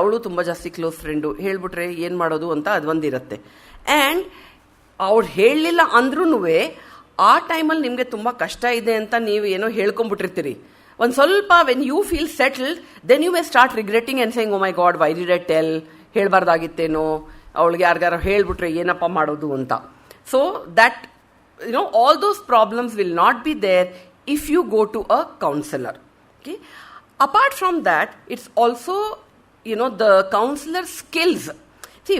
ಅವಳು ತುಂಬ ಜಾಸ್ತಿ ಕ್ಲೋಸ್ ಫ್ರೆಂಡು, ಹೇಳಿಬಿಟ್ರೆ ಏನು ಮಾಡೋದು ಅಂತ ಅದೊಂದಿರುತ್ತೆ. ಆ್ಯಂಡ್ ಅವ್ರು ಹೇಳಲಿಲ್ಲ ಅಂದ್ರೂ ಆ ಟೈಮಲ್ಲಿ ನಿಮಗೆ ತುಂಬ ಕಷ್ಟ ಇದೆ ಅಂತ ನೀವು ಏನೋ ಹೇಳ್ಕೊಂಬಿಟ್ಟಿರ್ತೀರಿ. ಒಂದು ಸ್ವಲ್ಪ when you feel settled, then you may start regretting and saying, oh my God, why did I tell, ಹೇಳಬಾರ್ದಾಗಿತ್ತೇನೋ, ಅವಳಿಗೆ ಯಾರಿಗಾರು ಹೇಳ್ಬಿಟ್ರೆ ಏನಪ್ಪ ಮಾಡೋದು ಅಂತ. So that all those problems will not be there if you go to a counsellor. Okay, apart from that, it's also the counsellor skills.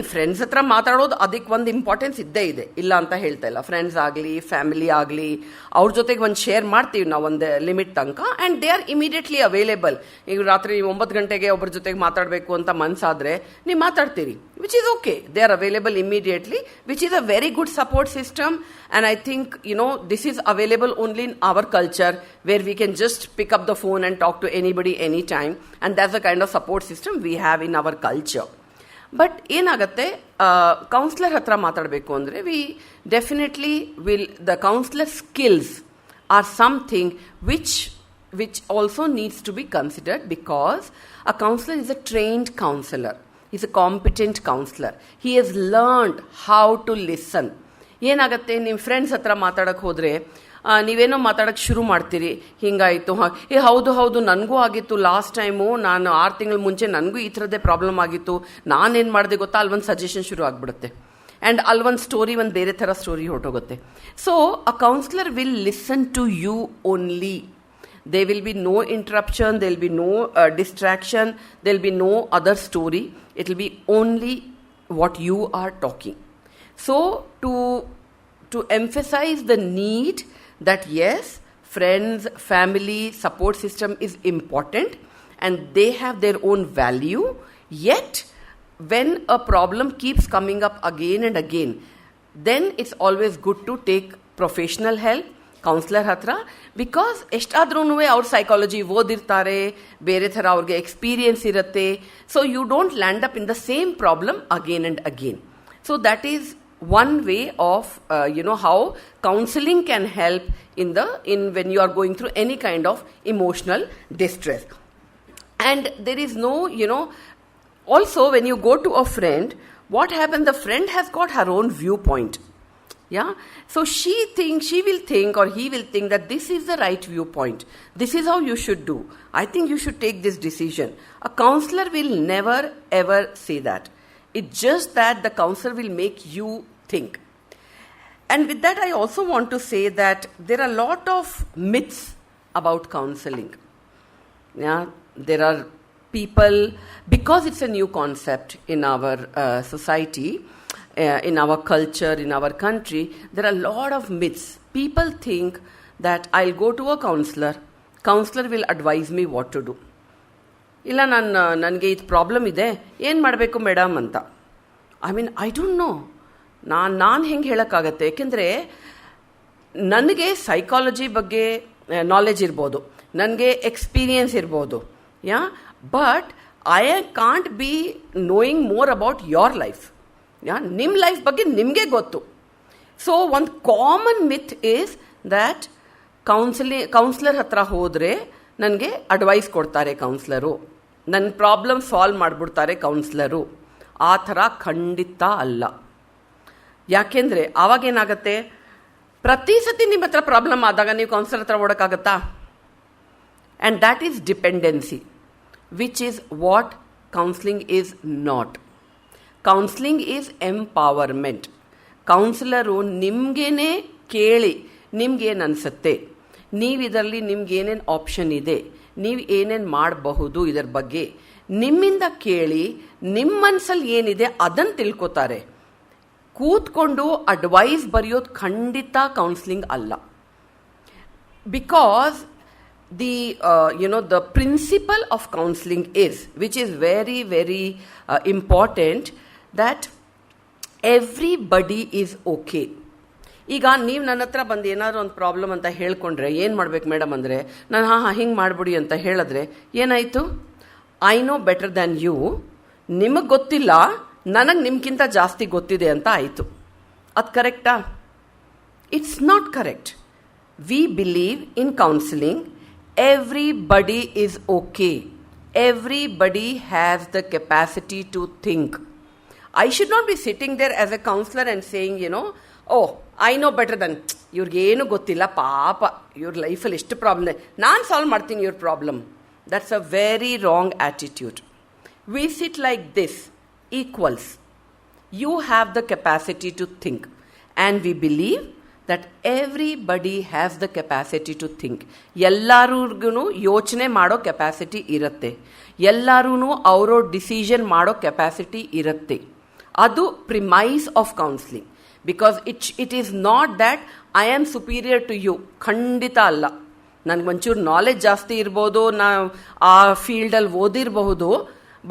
Friends ಹತ್ರ ಮಾತಾಡೋದು ಅದಕ್ಕೆ ಒಂದು ಇಂಪಾರ್ಟೆನ್ಸ್ ಇದ್ದೇ ಇದೆ, ಇಲ್ಲ ಅಂತ ಹೇಳ್ತಾ ಇಲ್ಲ. ಫ್ರೆಂಡ್ಸ್ ಆಗಲಿ, ಫ್ಯಾಮಿಲಿ ಆಗಲಿ, ಅವ್ರ ಜೊತೆಗೆ ಒಂದು ಶೇರ್ ಮಾಡ್ತೀವಿ ನಾವು ಒಂದು ಲಿಮಿಟ್ ತನಕ, and they are immediately available. ಈಗ ರಾತ್ರಿ 9 ಗಂಟೆಗೆ ಒಬ್ಬರ ಜೊತೆಗೆ ಮಾತಾಡಬೇಕು ಅಂತ ಮನಸ್ಸಾದ್ರೆ ನೀವು ಮಾತಾಡ್ತೀರಿ, which is okay. They are available immediately, which is a very good support system. And I think this is available only in our culture, where we can just pick up the phone and talk to anybody any time, and that's a kind of support system we have in our culture. But ಏನಾಗುತ್ತೆ, counsellor ಹತ್ರ ಮಾತಾಡಬೇಕು ಅಂದರೆ we definitely will the counsellor skills are something which also needs to be considered, because a counsellor is a trained counsellor, is a competent counsellor. He has learned how to listen. ಏನಾಗುತ್ತೆ, ನಿಮ್ಮ friends ಹತ್ರ ಮಾತಾಡೋಕ್ಕೆ ಹೋದರೆ ನೀವೇನೋ ಮಾತಾಡೋಕ್ಕೆ ಶುರು ಮಾಡ್ತೀರಿ, ಹಿಂಗಾಯಿತು, ಹೌದು ನನಗೂ ಆಗಿತ್ತು ಲಾಸ್ಟ್ ಟೈಮು, ನಾನು 6 ತಿಂಗಳ ಮುಂಚೆ ನನಗೂ ಈ ಥರದ್ದೇ ಪ್ರಾಬ್ಲಮ್ ಆಗಿತ್ತು, ನಾನೇನು ಮಾಡಿದೆ ಗೊತ್ತಾ, ಅಲ್ಲೊಂದು ಸಜೆಷನ್ ಶುರು ಆಗಿಬಿಡುತ್ತೆ, ಆ್ಯಂಡ್ ಅಲ್ಲೊಂದು ಸ್ಟೋರಿ, ಒಂದು ಬೇರೆ ಥರ ಸ್ಟೋರಿ ಹೊರಟೋಗುತ್ತೆ. So a counsellor will listen to you only. They will be no interruption, they will be no distraction, they will be no other story, it will be only what you are talking. So to emphasize the need that yes, friends, family, support system is important and they have their own value, yet when a problem keeps coming up again and again, then it's always good to take professional help, counsellor ಹತ್ರ, because ಎಷ್ಟಾದ್ರೂ ಅವ್ರ psychology ಓದಿರ್ತಾರೆ, ಬೇರೆ ಥರ ಅವ್ರಿಗೆ experience ಇರುತ್ತೆ. So you don't land up in the same problem again and again. So that is one way of how counseling can help in when you are going through any kind of emotional distress. And there is no also when you go to a friend, what happens, the friend has got her own viewpoint. Yeah, so she will think or he will think that this is the right viewpoint, this is how you should do, I think you should take this decision. A counselor will never ever say that. It's just that the counselor will make you think. And with that, I also want to say that there are a lot of myths about counseling. Yeah, there are people, because it's a new concept in our society, in our culture, in our country, there are a lot of myths. People think that I'll go to a counselor will advise me what to do. ಇಲ್ಲ ನನಗೆ ಇದು problem ಇದೆ, ಏನು ಮಾಡಬೇಕು madam ಅಂತ. I mean I don't know, ನಾನು ಹೆಂಗೆ ಹೇಳೋಕ್ಕಾಗತ್ತೆ? ಏಕೆಂದರೆ ನನಗೆ ಸೈಕಾಲಜಿ ಬಗ್ಗೆ ನಾಲೆಜ್ ಇರ್ಬೋದು, ನನಗೆ ಎಕ್ಸ್ಪೀರಿಯನ್ಸ್ ಇರ್ಬೋದು, yeah, but I can't be knowing more about your life. ನಿಮ್ಮ ಲೈಫ್ ಬಗ್ಗೆ ನಿಮಗೆ ಗೊತ್ತು. ಸೊ ಒಂದು common myth is that counsellor ಹತ್ರ ಹೋದರೆ ನನಗೆ ಅಡ್ವೈಸ್ ಕೊಡ್ತಾರೆ ಕೌನ್ಸ್ಲರು, ನನ್ನ ಪ್ರಾಬ್ಲಮ್ ಸಾಲ್ವ್ ಮಾಡಿಬಿಡ್ತಾರೆ ಕೌನ್ಸ್ಲರು. ಆ ಥರ ಖಂಡಿತ ಅಲ್ಲ. ಯಾಕೆಂದರೆ ಆವಾಗೇನಾಗತ್ತೆ, ಪ್ರತಿ ಸತಿ ನಿಮ್ಮ ಹತ್ರ ಪ್ರಾಬ್ಲಮ್ ಆದಾಗ ನೀವು ಕೌನ್ಸ್ಲರ್ ಹತ್ರ ಓಡೋಕ್ಕಾಗತ್ತಾ? And that is dependency, which is what counselling is not. Counselling is empowerment. Counsellor ನಿಮಗೇನೆ ಕೇಳಿ ನಿಮ್ಗೇನು ಅನಿಸುತ್ತೆ, ನೀವು ಇದರಲ್ಲಿ ನಿಮ್ಗೇನೇನು ಆಪ್ಷನ್ ಇದೆ, ನೀವು ಏನೇನು ಮಾಡಬಹುದು ಇದರ ಬಗ್ಗೆ ನಿಮ್ಮಿಂದ ಕೇಳಿ ನಿಮ್ಮ ಮನಸ್ಸಲ್ಲಿ ಏನಿದೆ ಅದನ್ನು ತಿಳ್ಕೊತಾರೆ. ಕೂತ್ಕೊಂಡು ಅಡ್ವೈಸ್ ಬರೆಯೋದು ಖಂಡಿತ ಕೌನ್ಸ್ಲಿಂಗ್ ಅಲ್ಲ. Because the principle of counseling is, which is very very important, that everybody is okay. ಈಗ ನೀವು ನನ್ನ ಹತ್ರ ಬಂದು ಏನಾದರೂ ಒಂದು ಪ್ರಾಬ್ಲಮ್ ಅಂತ ಹೇಳ್ಕೊಂಡ್ರೆ ಏನು ಮಾಡ್ಬೇಕು ಮೇಡಮ್ ಅಂದರೆ, ನಾನು ಹಿಂಗೆ ಮಾಡಿಬಿಡಿ ಅಂತ ಹೇಳಿದ್ರೆ ಏನಾಯಿತು? I know better than you, ನಿಮಗೆ ಗೊತ್ತಿಲ್ಲ, ನನಗೆ ನಿಮ್ಗಿಂತ ಜಾಸ್ತಿ ಗೊತ್ತಿದೆ ಅಂತ ಆಯಿತು. ಅದು ಕರೆಕ್ಟಾ? It's not correct. We believe in counselling everybody is okay. Everybody has the capacity to think. I should not be sitting there as a counselor and saying, oh, I know better than, ಇವ್ರಿಗೇನು ಗೊತ್ತಿಲ್ಲ ಪಾಪ, ಇವ್ರ ಲೈಫಲ್ಲಿ ಎಷ್ಟು problem ಇದೆ, ನಾನು solve ಮಾಡ್ತೀನಿ ಇವ್ರ problem. That's a very wrong attitude. We sit like this, equals. You have the capacity to think. And we believe that everybody has the capacity to think. ಎಲ್ಲರಿಗೂ ಯೋಚನೆ ಮಾಡೋ ಕೆಪಾಸಿಟಿ ಇರುತ್ತೆ, ಎಲ್ಲರೂ ಅವರ ಡಿಸಿಷನ್ ಮಾಡೋ ಕೆಪಾಸಿಟಿ ಇರುತ್ತೆ. ಅದು premise of counselling. Because it is not that I am superior to you. ಖಂಡಿತ ಅಲ್ಲ. ನನಗೆ ಒಂಚೂರು ನಾಲೆಜ್ ಜಾಸ್ತಿ ಇರ್ಬೋದು, ನಾ ಆ ಫೀಲ್ಡಲ್ಲಿ ಓದಿರಬಹುದು,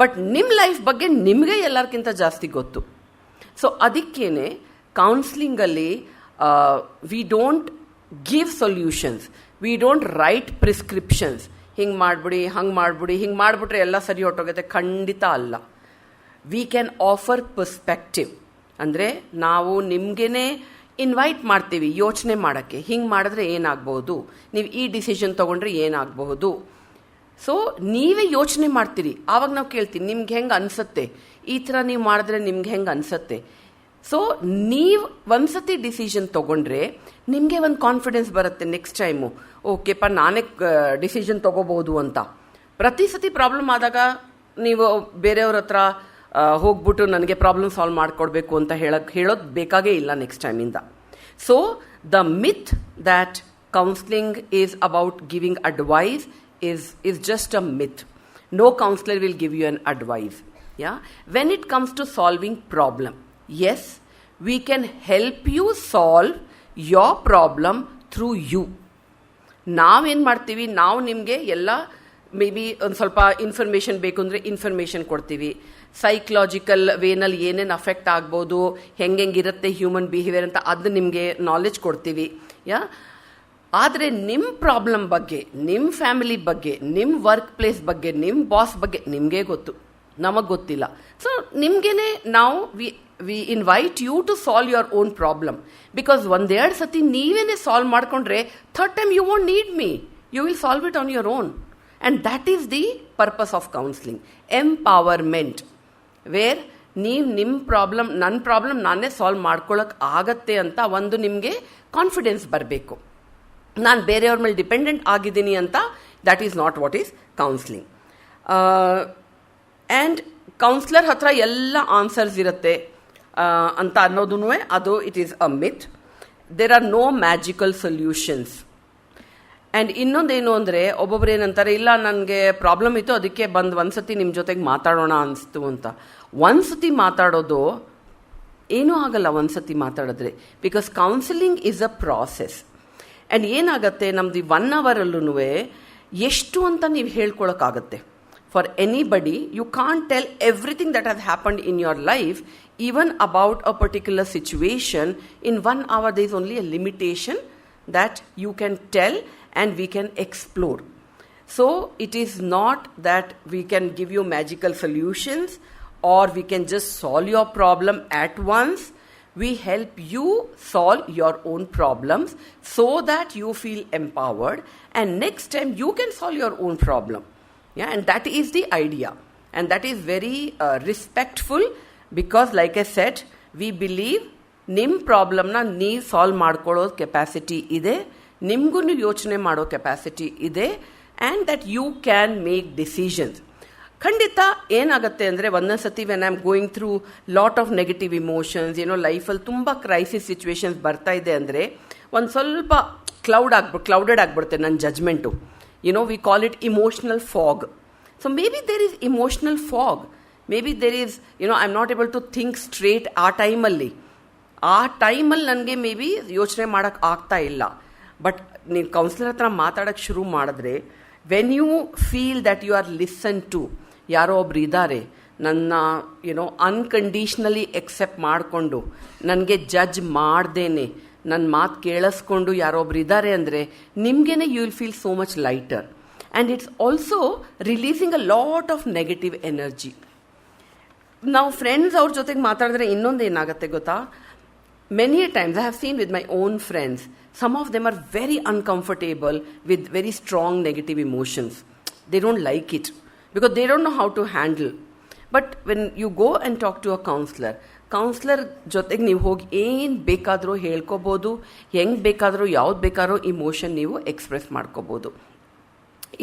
ಬಟ್ ನಿಮ್ಮ ಲೈಫ್ ಬಗ್ಗೆ ನಿಮಗೆ ಎಲ್ಲರಿಗಿಂತ ಜಾಸ್ತಿ ಗೊತ್ತು. ಸೊ ಅದಕ್ಕೇನೆ ಕೌನ್ಸಿಲಿಂಗಲ್ಲಿ we don't give solutions, we don't write prescriptions. ಹಿಂಗೆ ಮಾಡಿಬಿಡಿ, ಹಂಗೆ ಮಾಡಿಬಿಡಿ, ಹಿಂಗೆ ಮಾಡಿಬಿಟ್ರೆ ಎಲ್ಲ ಸರಿ ಹೊಟ್ಟೋಗುತ್ತೆ, ಖಂಡಿತ ಅಲ್ಲ. We can offer perspective. ಅಂದರೆ ನಾವು ನಿಮಗೇನೆ ಇನ್ವೈಟ್ ಮಾಡ್ತೀವಿ ಯೋಚನೆ ಮಾಡೋಕ್ಕೆ, ಹಿಂಗೆ ಮಾಡಿದ್ರೆ ಏನಾಗಬಹುದು, ನೀವು ಈ ಡಿಸಿಷನ್ ತೊಗೊಂಡ್ರೆ ಏನಾಗಬಹುದು. ಸೊ ನೀವೇ ಯೋಚನೆ ಮಾಡ್ತೀರಿ. ಆವಾಗ ನಾವು ಕೇಳ್ತೀವಿ ನಿಮ್ಗೆ ಹೆಂಗೆ ಅನಿಸುತ್ತೆ, ಈ ಥರ ನೀವು ಮಾಡಿದ್ರೆ ನಿಮ್ಗೆ ಹೆಂಗೆ ಅನಿಸುತ್ತೆ. ಸೊ ನೀವು ಒಂದ್ಸತಿ ಡಿಸಿಷನ್ ತೊಗೊಂಡ್ರೆ ನಿಮಗೆ ಒಂದು ಕಾನ್ಫಿಡೆನ್ಸ್ ಬರುತ್ತೆ ನೆಕ್ಸ್ಟ್ ಟೈಮು, ಓಕೆಪ್ಪ ನಾನೇ ಡಿಸಿಷನ್ ತೊಗೋಬೋದು ಅಂತ. ಪ್ರತಿ ಸತಿ ಪ್ರಾಬ್ಲಮ್ ಆದಾಗ ನೀವು ಬೇರೆಯವ್ರ ಹತ್ರ ಹೋಗ್ಬಿಟ್ಟು ನನಗೆ ಪ್ರಾಬ್ಲಮ್ ಸಾಲ್ವ್ ಮಾಡಿಕೊಡ್ಬೇಕು ಅಂತ ಹೇಳೋದು ಬೇಕಾಗೇ ಇಲ್ಲ ನೆಕ್ಸ್ಟ್ ಟೈಮಿಂದ. So the myth that counselling is about giving advice is just a myth. No counselor will give you an advice. Yeah, when it comes to solving problem, yes, we can help you solve your problem through you. ನಾವೇನು ಮಾಡ್ತೀವಿ, ನಾವು ನಿಮಗೆ ಎಲ್ಲ may be ಒಂದು ಸ್ವಲ್ಪ information ಬೇಕು ಅಂದರೆ information ಕೊಡ್ತೀವಿ. ಸೈಕಲಾಜಿಕಲ್ ವೇನಲ್ಲಿ ಏನೇನು ಅಫೆಕ್ಟ್ ಆಗ್ಬೋದು, ಹೆಂಗಿರುತ್ತೆ ಹ್ಯೂಮನ್ ಬಿಹೇವಿಯರ್ ಅಂತ ಅದು ನಿಮಗೆ ನಾಲೆಜ್ ಕೊಡ್ತೀವಿ. ಆದರೆ ನಿಮ್ಮ ಪ್ರಾಬ್ಲಮ್ ಬಗ್ಗೆ, ನಿಮ್ಮ ಫ್ಯಾಮಿಲಿ ಬಗ್ಗೆ, ನಿಮ್ಮ ವರ್ಕ್ ಪ್ಲೇಸ್ ಬಗ್ಗೆ, ನಿಮ್ಮ ಬಾಸ್ ಬಗ್ಗೆ ನಿಮಗೆ ಗೊತ್ತು, ನಮಗೆ ಗೊತ್ತಿಲ್ಲ. ಸೊ ನಿಮಗೇನೆ ನಾವು we invite you to solve your own problem. Because ಒಂದೆರಡು ಸತಿ ನೀವೇನೆ ಸಾಲ್ವ್ ಮಾಡ್ಕೊಂಡ್ರೆ third time you won't need me, you will solve it on your own. And that is the purpose of counselling, empowerment, where ನೀವು ನಿಮ್ಮ problem, ನನ್ನ problem ನಾನೇ solve ಮಾಡ್ಕೊಳ್ಳೋಕೆ ಆಗತ್ತೆ ಅಂತ ಒಂದು ನಿಮಗೆ ಕಾನ್ಫಿಡೆನ್ಸ್ ಬರಬೇಕು. ನಾನು ಬೇರೆಯವ್ರ ಮೇಲೆ ಡಿಪೆಂಡೆಂಟ್ ಆಗಿದ್ದೀನಿ ಅಂತ, that is not what is counselling. And counsellor ಹತ್ರ ಎಲ್ಲ ಆನ್ಸರ್ಸ್ ಇರುತ್ತೆ ಅಂತ ಅನ್ನೋದೂ ಅದು it is a myth. There are no magical solutions. And ಇನ್ನೊಂದೇನು ಅಂದರೆ, ಒಬ್ಬೊಬ್ರು ಏನಂತಾರೆ, ಇಲ್ಲ ನನಗೆ ಪ್ರಾಬ್ಲಮ್ ಇತ್ತು ಅದಕ್ಕೆ ಬಂದು ಒಂದ್ಸತಿ ನಿಮ್ಮ ಜೊತೆಗೆ ಮಾತಾಡೋಣ ಅನಿಸ್ತು ಅಂತ. ಒಂದ್ಸತಿ ಮಾತಾಡೋದು ಏನೂ ಆಗಲ್ಲ ಒಂದ್ಸತಿ ಮಾತಾಡಿದ್ರೆ, because counselling is a process. And ಏನಾಗುತ್ತೆ, ನಮ್ದು 1 ಅವರಲ್ಲೂ ಎಷ್ಟು ಅಂತ ನೀವು ಹೇಳ್ಕೊಳಕ್ಕಾಗತ್ತೆ. For anybody you can't tell everything that has happened in your life, even about a particular situation. In 1 hour there is only a limitation that you can tell and we can explore. So it is not that we can give you magical solutions or we can just solve your problem at once. We help you solve your own problems so that you feel empowered, and next time you can solve your own problem. Yeah, and that is the idea, and that is very respectful. Because like I said, we believe ನಿಮ್ಮ ಪ್ರಾಬ್ಲಮ್ನ ನೀವು solve ಮಾಡ್ಕೊಳ್ಳೋ capacity ಇದೆ, ನಿಮಗೂ ಯೋಚನೆ ಮಾಡೋ capacity ಇದೆ, and that you can make decisions. ಖಂಡಿತ ಏನಾಗುತ್ತೆ ಅಂದರೆ, ಒಂದೊಂದು ಸತಿ when I am going through lot of negative emotions, ಲೈಫಲ್ಲಿ ತುಂಬ ಕ್ರೈಸಿಸ್ ಸಿಚುವೇಶನ್ಸ್ ಬರ್ತಾ ಇದೆ ಅಂದರೆ ಒಂದು ಸ್ವಲ್ಪ ಕ್ಲೌಡೆಡ್ ಆಗಿಬಿಡುತ್ತೆ ನನ್ನ judgement. We call it emotional fog. So maybe there is emotional fog. Maybe there is, I'm not able to think straight ಆ ಟೈಮಲ್ಲಿ ನನಗೆ ಮೇ ಬಿ ಯೋಚನೆ ಮಾಡೋಕ್ಕೆ ಆಗ್ತಾ ಇಲ್ಲ. ಬಟ್ ನೀವು ಕೌನ್ಸಿಲರ್ ಹತ್ರ ಮಾತಾಡೋಕ್ಕೆ ಶುರು ಮಾಡಿದ್ರೆ, when you feel that you are listen to, ಯಾರೋ ಒಬ್ರು ಇದ್ದಾರೆ ನನ್ನ ಅನ್ಕಂಡೀಷ್ನಲಿ ಎಕ್ಸೆಪ್ಟ್ ಮಾಡಿಕೊಂಡು, ನನಗೆ ಜಡ್ಜ್ ಮಾಡ್ದೇನೆ ನನ್ನ ಮಾತು ಕೇಳಿಸ್ಕೊಂಡು ಯಾರೊಬ್ರು ಇದ್ದಾರೆ ಅಂದರೆ, ನಿಮಗೇನೆ you will feel so much lighter. And it's also releasing a lot of negative energy. ನಾವು ಫ್ರೆಂಡ್ಸ್ ಅವ್ರ ಜೊತೆಗೆ ಮಾತಾಡಿದ್ರೆ ಇನ್ನೊಂದು ಏನಾಗುತ್ತೆ ಗೊತ್ತಾ, many times I have seen with my own friends, some of them are very uncomfortable with very strong negative emotions. They don't like it because they don't know how to handle. But when you go and talk to a counsellor ಜೊತೆಗೆ ನೀವು ಹೋಗಿ ಏನು ಬೇಕಾದರೂ ಹೇಳ್ಕೊಬೋದು, ಹೆಂಗೆ ಬೇಕಾದರೂ ಯಾವ್ದು ಬೇಕಾದ್ರೂ emotion ನೀವು ಎಕ್ಸ್ಪ್ರೆಸ್ ಮಾಡ್ಕೋಬೋದು.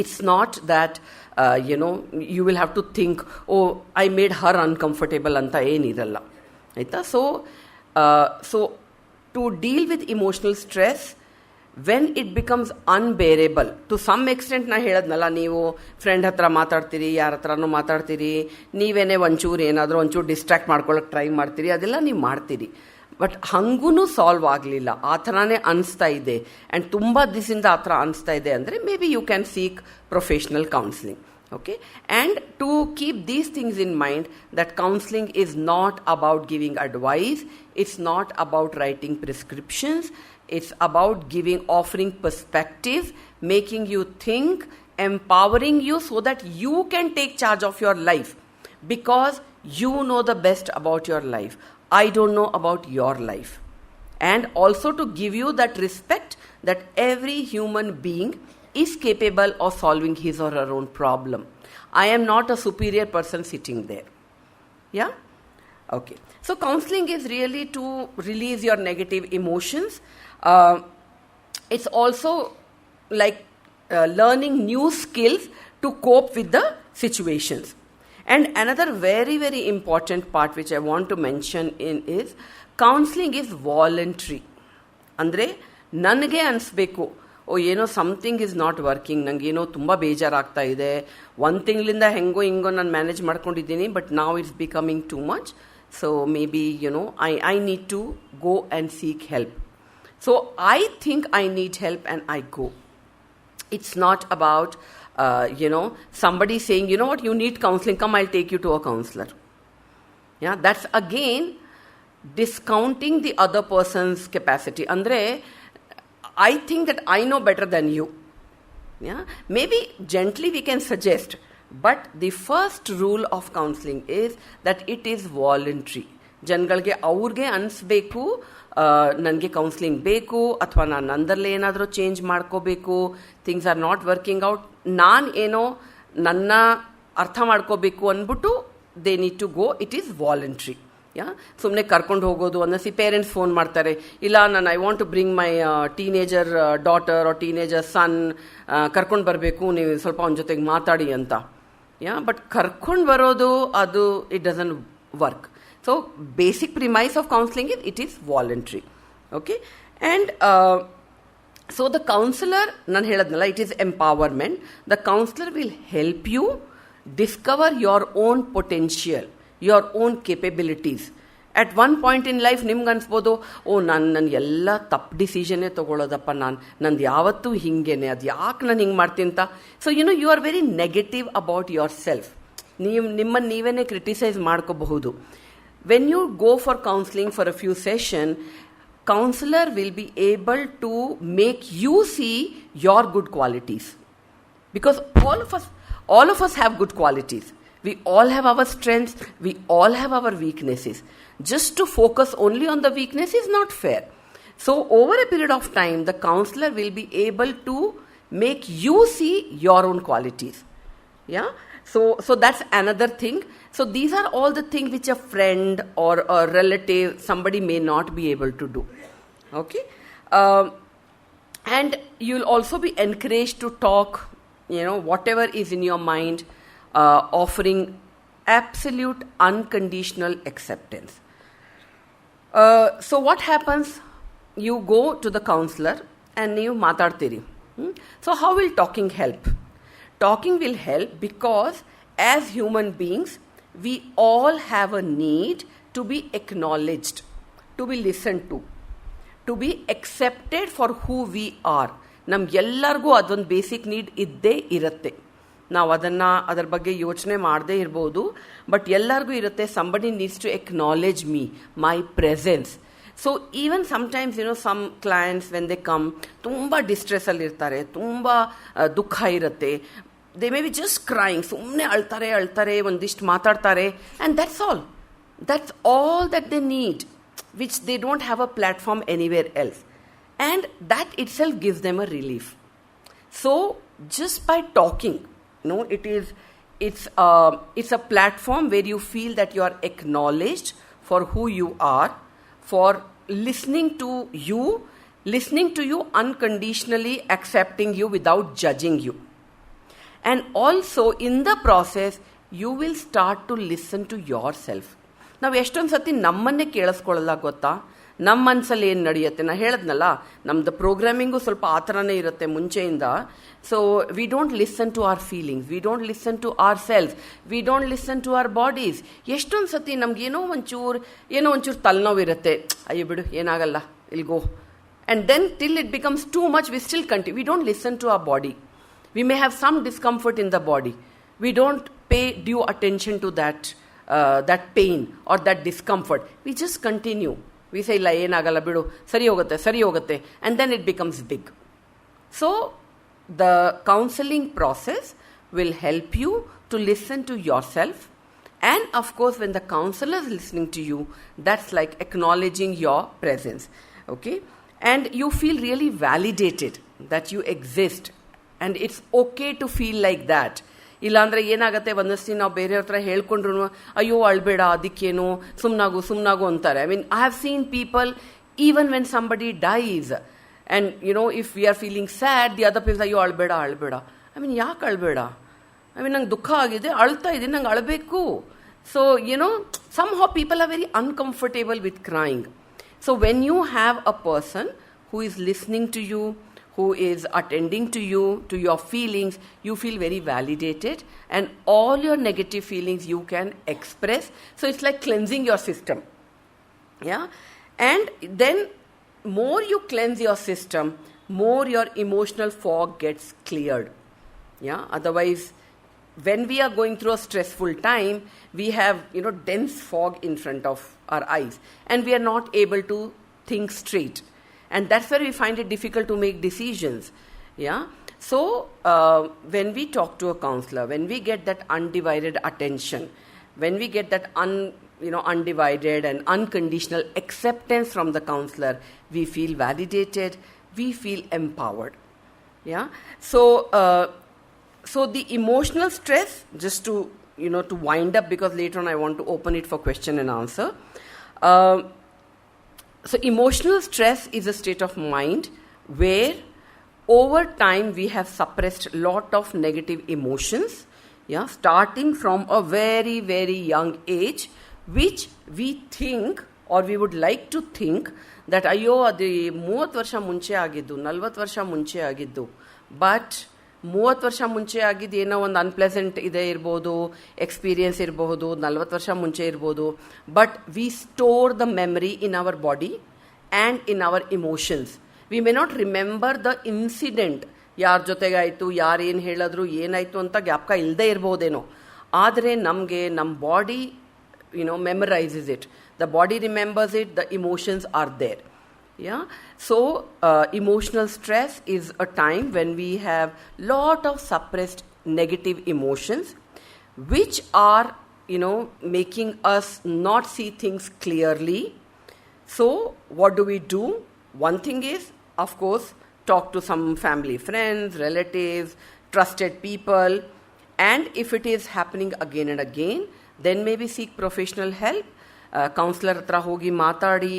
It's not that, you will have to think, oh, I made her uncomfortable anta ಏನಿರಲ್ಲ ಆಯಿತಾ. So to deal with emotional stress, when it becomes unbearable, to some extent ನಾ ಹೇಳದ್ನಲ್ಲ, ನೀವು ಫ್ರೆಂಡ್ ಹತ್ರ ಮಾತಾಡ್ತೀರಿ, ಯಾರ ಹತ್ರನೂ ಮಾತಾಡ್ತೀರಿ, ನೀವೇನೇ ಒಂಚೂರು ಡಿಸ್ಟ್ರಾಕ್ಟ್ ಮಾಡ್ಕೊಳ್ಳೋಕೆ ಟ್ರೈ ಮಾಡ್ತೀರಿ, ಅದೆಲ್ಲ ನೀವು ಮಾಡ್ತೀರಿ. ಬಟ್ ಹಂಗೂ ಸಾಲ್ವ್ ಆಗಲಿಲ್ಲ, ಆ ಥರನೇ ಅನಿಸ್ತಾ ಇದೆ, ಆ್ಯಂಡ್ ತುಂಬ ದಿವಸದಿಂದ ಆ ಥರ ಅನಿಸ್ತಾ ಇದೆ ಅಂದರೆ, maybe you can seek professional counselling. Okay, and to keep these things in mind, that counseling is not about giving advice, it's not about writing prescriptions, it's about offering perspective, making you think, empowering you so that you can take charge of your life, because you know the best about your life. I don't know about your life. And also to give you that respect that every human being is capable of solving his or her own problem. I am not a superior person sitting there. Yeah? Okay. So counseling is really to release your negative emotions. It's also like learning new skills to cope with the situations. And another very, very important part which I want to mention is counseling is voluntary. Andre ನನಗೆ ಅನಿಸ್ಬೇಕು, ಏನೋ something is not working, ನನಗೆ ಏನೋ ತುಂಬ ಬೇಜಾರಾಗ್ತಾ ಇದೆ, 1 ತಿಂಗಳಿಂದ ಹೆಂಗೋ ನಾನು manage ಮಾಡ್ಕೊಂಡಿದ್ದೀನಿ, but now it's becoming too much, so maybe I need to go and seek help. So I think I need help and I go. It's not about, somebody saying, you know what, you need counseling, come, I'll take you to a counselor. Yeah, that's again discounting the other person's capacity. Andre, I think that I know better than you. Yeah, maybe gently we can suggest, but the first rule of counseling is that it is voluntary. ಜನಗಳಿಗೆ ಅವ್ರಿಗೆ ಅನಿಸ್ಬೇಕು ನನಗೆ counselling ಬೇಕು, ಅಥವಾ ನಾನು ನಂದರಲ್ಲೇ ಏನಾದರೂ change ಮಾಡ್ಕೋಬೇಕು, things are not working out, ನಾನು ಏನೋ ನನ್ನ ಅರ್ಥ ಮಾಡ್ಕೋಬೇಕು ಅಂದ್ಬಿಟ್ಟು they need to go. It is voluntary. ಸುಮ್ಮನೆ ಕರ್ಕೊಂಡು ಹೋಗೋದು ಅನ್ನಿಸಿ ಪೇರೆಂಟ್ಸ್ ಫೋನ್ ಮಾಡ್ತಾರೆ, ಇಲ್ಲ ನಾನು I want to bring my teenager daughter or teenager son, ಕರ್ಕೊಂಡು ಬರಬೇಕು, ನೀವು ಸ್ವಲ್ಪ ಅವನ ಜೊತೆಗೆ ಮಾತಾಡಿ ಅಂತ. ಬಟ್ ಕರ್ಕೊಂಡು ಬರೋದು ಅದು it doesn't work. So, basic premise of counseling is it is voluntary. Okay? And so the counselor, nan heladnalla, it is empowerment. The counselor will help you discover your own potential, your own capabilities. At one point in life, ನಿಮ್ಗೆ ಅನ್ಸ್ಬೋದು, ನಾನು ಎಲ್ಲ ತಪ್ಪು ಡಿಸಿಷನ್ನೇ ತೊಗೊಳ್ಳೋದಪ್ಪ, ನಂದು ಯಾವತ್ತೂ ಹಿಂಗೇನೆ, ಅದು ಯಾಕೆ ನಾನು ಹಿಂಗೆ ಮಾಡ್ತೀನಿ ಅಂತ. So you are very negative about yourself. ನಿಮ್ಮನ್ನು ನೀವೇನೇ ಕ್ರಿಟಿಸೈಸ್ ಮಾಡ್ಕೋಬಹುದು. When you go for counseling for a few sessions, counselor will be able to make you see your good qualities. Because all of us have good qualities. We all have our strengths. We all have our weaknesses. Just to focus only on the weakness is not fair. So over a period of time, the counselor will be able to make you see your own qualities. Yeah? So that's another thing. So these are all the things which a friend or a relative, somebody may not be able to do. Okay? And you'll also be encouraged to talk, whatever is in your mind, offering absolute unconditional acceptance. So what happens? You go to the counselor and you matadtiri. So how will talking help? Talking will help because as human beings, we all have a need to be acknowledged, to be listened to be accepted for who we are. ನಮ್ಗೆಲ್ಲರಿಗೂ ಅದೊಂದು basic need ಇದ್ದೇ ಇರುತ್ತೆ. ನಾವು ಅದರ ಬಗ್ಗೆ ಯೋಚನೆ ಮಾಡದೇ ಇರ್ಬೋದು, but ಎಲ್ಲರಿಗೂ ಇರುತ್ತೆ. Somebody needs to acknowledge me, my presence. So even sometimes some clients when they come ತುಂಬ ಡಿಸ್ಟ್ರೆಸ್ಸಲ್ಲಿ ಇರ್ತಾರೆ, ತುಂಬ ದುಃಖ ಇರುತ್ತೆ. They may be just crying, ಸುಮ್ಮನೆ ಅಳ್ತಾರೆ, ಒಂದಿಷ್ಟು ಮಾತಾಡ್ತಾರೆ, and that's all. That's all that they need, which they don't have a platform anywhere else. And that itself gives them a relief. So, just by talking, it's a platform where you feel that you are acknowledged for who you are, for listening to you unconditionally, accepting you without judging you. And also in the process, you will start to listen to yourself. ನಾವು ಎಷ್ಟೊಂದು ಸತಿ ನಮ್ಮನ್ನೇ ಕೇಳಿಸ್ಕೊಳ್ಳಲ್ಲ ಗೊತ್ತಾ? ನಮ್ಮ ಮನಸ್ಸಲ್ಲಿ ಏನು ನಡೆಯುತ್ತೆ, ನಾನು ಹೇಳಿದ್ನಲ್ಲ, ನಮ್ಮದು ಪ್ರೋಗ್ರಾಮಿಂಗು ಸ್ವಲ್ಪ ಆ ಥರನೇ ಇರುತ್ತೆ ಮುಂಚೆಯಿಂದ. So we don't listen to our feelings, we don't listen to our self, we don't listen to our bodies. ಎಷ್ಟೊಂದು ಸತಿ ನಮ್ಗೇನೋ ಒಂಚೂರು ತಲೆನೋವಿರುತ್ತೆ, ಅಯ್ಯೋ ಬಿಡು ಏನಾಗಲ್ಲ, it'll go. And then till it becomes too much, we still continue, we don't listen to our body. We may have some discomfort in the body. We don't pay due attention to that pain or that discomfort. We just continue. We say, la enagalla bidu, sari hogutte, and then it becomes big. So the counseling process will help you to listen to yourself. And of course, when the counselor is listening to you, that's like acknowledging your presence. Okay? And you feel really validated that you exist. And it's okay to feel like that. ಇಲ್ಲಾಂದರೆ ಏನಾಗುತ್ತೆ, ಒಂದಷ್ಟು ನಾವು ಬೇರೆಯವ್ರ ಹತ್ರ ಹೇಳ್ಕೊಂಡ್ರು, ಅಯ್ಯೋ ಅಳ್ಬೇಡ, ಅದಕ್ಕೇನು, ಸುಮ್ನಾಗು ಅಂತಾರೆ. I mean, I have seen people, even when somebody dies, and if we are feeling sad, the other people, ಅಯ್ಯೋ ಅಳ್ಬೇಡ. ಐ ಮೀನ್, ಯಾಕೆ ಅಳ್ಬೇಡ? ಐ ಮೀನ್, ನಂಗೆ ದುಃಖ ಆಗಿದೆ, ಅಳ್ತಾ ಇದ್ದೀನಿ, ನಂಗೆ ಅಳಬೇಕು. So somehow people are very uncomfortable with crying. So when you have a person who is listening to you, who is attending to you, to your feelings, you feel very validated, and all your negative feelings you can express. So it's like cleansing your system. Yeah? And then more you cleanse your system, more your emotional fog gets cleared. Yeah, otherwise, when we are going through a stressful time, we have, dense fog in front of our eyes, and we are not able to think straight. And that's where we find it difficult to make decisions. Yeah. So, when we talk to a counselor, when we get that undivided attention, when we get that undivided and unconditional acceptance from the counselor, we feel validated, we feel empowered. Yeah. So, so the emotional stress, just to to wind up, because later on I want to open it for question and answer. So emotional stress is a state of mind where over time we have suppressed lot of negative emotions, starting from a very, very young age, which we think, or we would like to think, that ಅಯ್ಯೋ ಅದು 30 ವರ್ಷ ಮುಂಚೆ ಆಗಿದ್ದು, 40 ವರ್ಷ ಮುಂಚೆ ಆಗಿದ್ದು. But 30 ವರ್ಷ ಮುಂಚೆ ಆಗಿದ್ದು ಏನೋ ಒಂದು ಅನ್ಪ್ಲೆಸೆಂಟ್ ಇದೆ ಇರ್ಬೋದು, ಎಕ್ಸ್ಪೀರಿಯನ್ಸ್ ಇರಬಹುದು, 40 ವರ್ಷ ಮುಂಚೆ ಇರ್ಬೋದು. But we store the memory in our body and in our emotions. We may not remember the incident, ಯಾರ ಜೊತೆಗಾಯಿತು, ಯಾರು ಏನು ಹೇಳಿದ್ರು, ಏನಾಯಿತು ಅಂತ ಜ್ಞಾಪಕ ಇಲ್ಲದೆ ಇರ್ಬೋದೇನೋ. ಆದರೆ ನಮಗೆ ನಮ್ಮ body memorizes it. The body remembers it, the emotions are there. Yeah. So, emotional stress is a time when we have lot of suppressed negative emotions, which are, making us not see things clearly. So, what do? One thing is, of course, talk to some family, friends, relatives, trusted people. And if it is happening again and again, then maybe seek professional help. Counsellor ಹತ್ರ ಹೋಗಿ ಮಾತಾಡಿ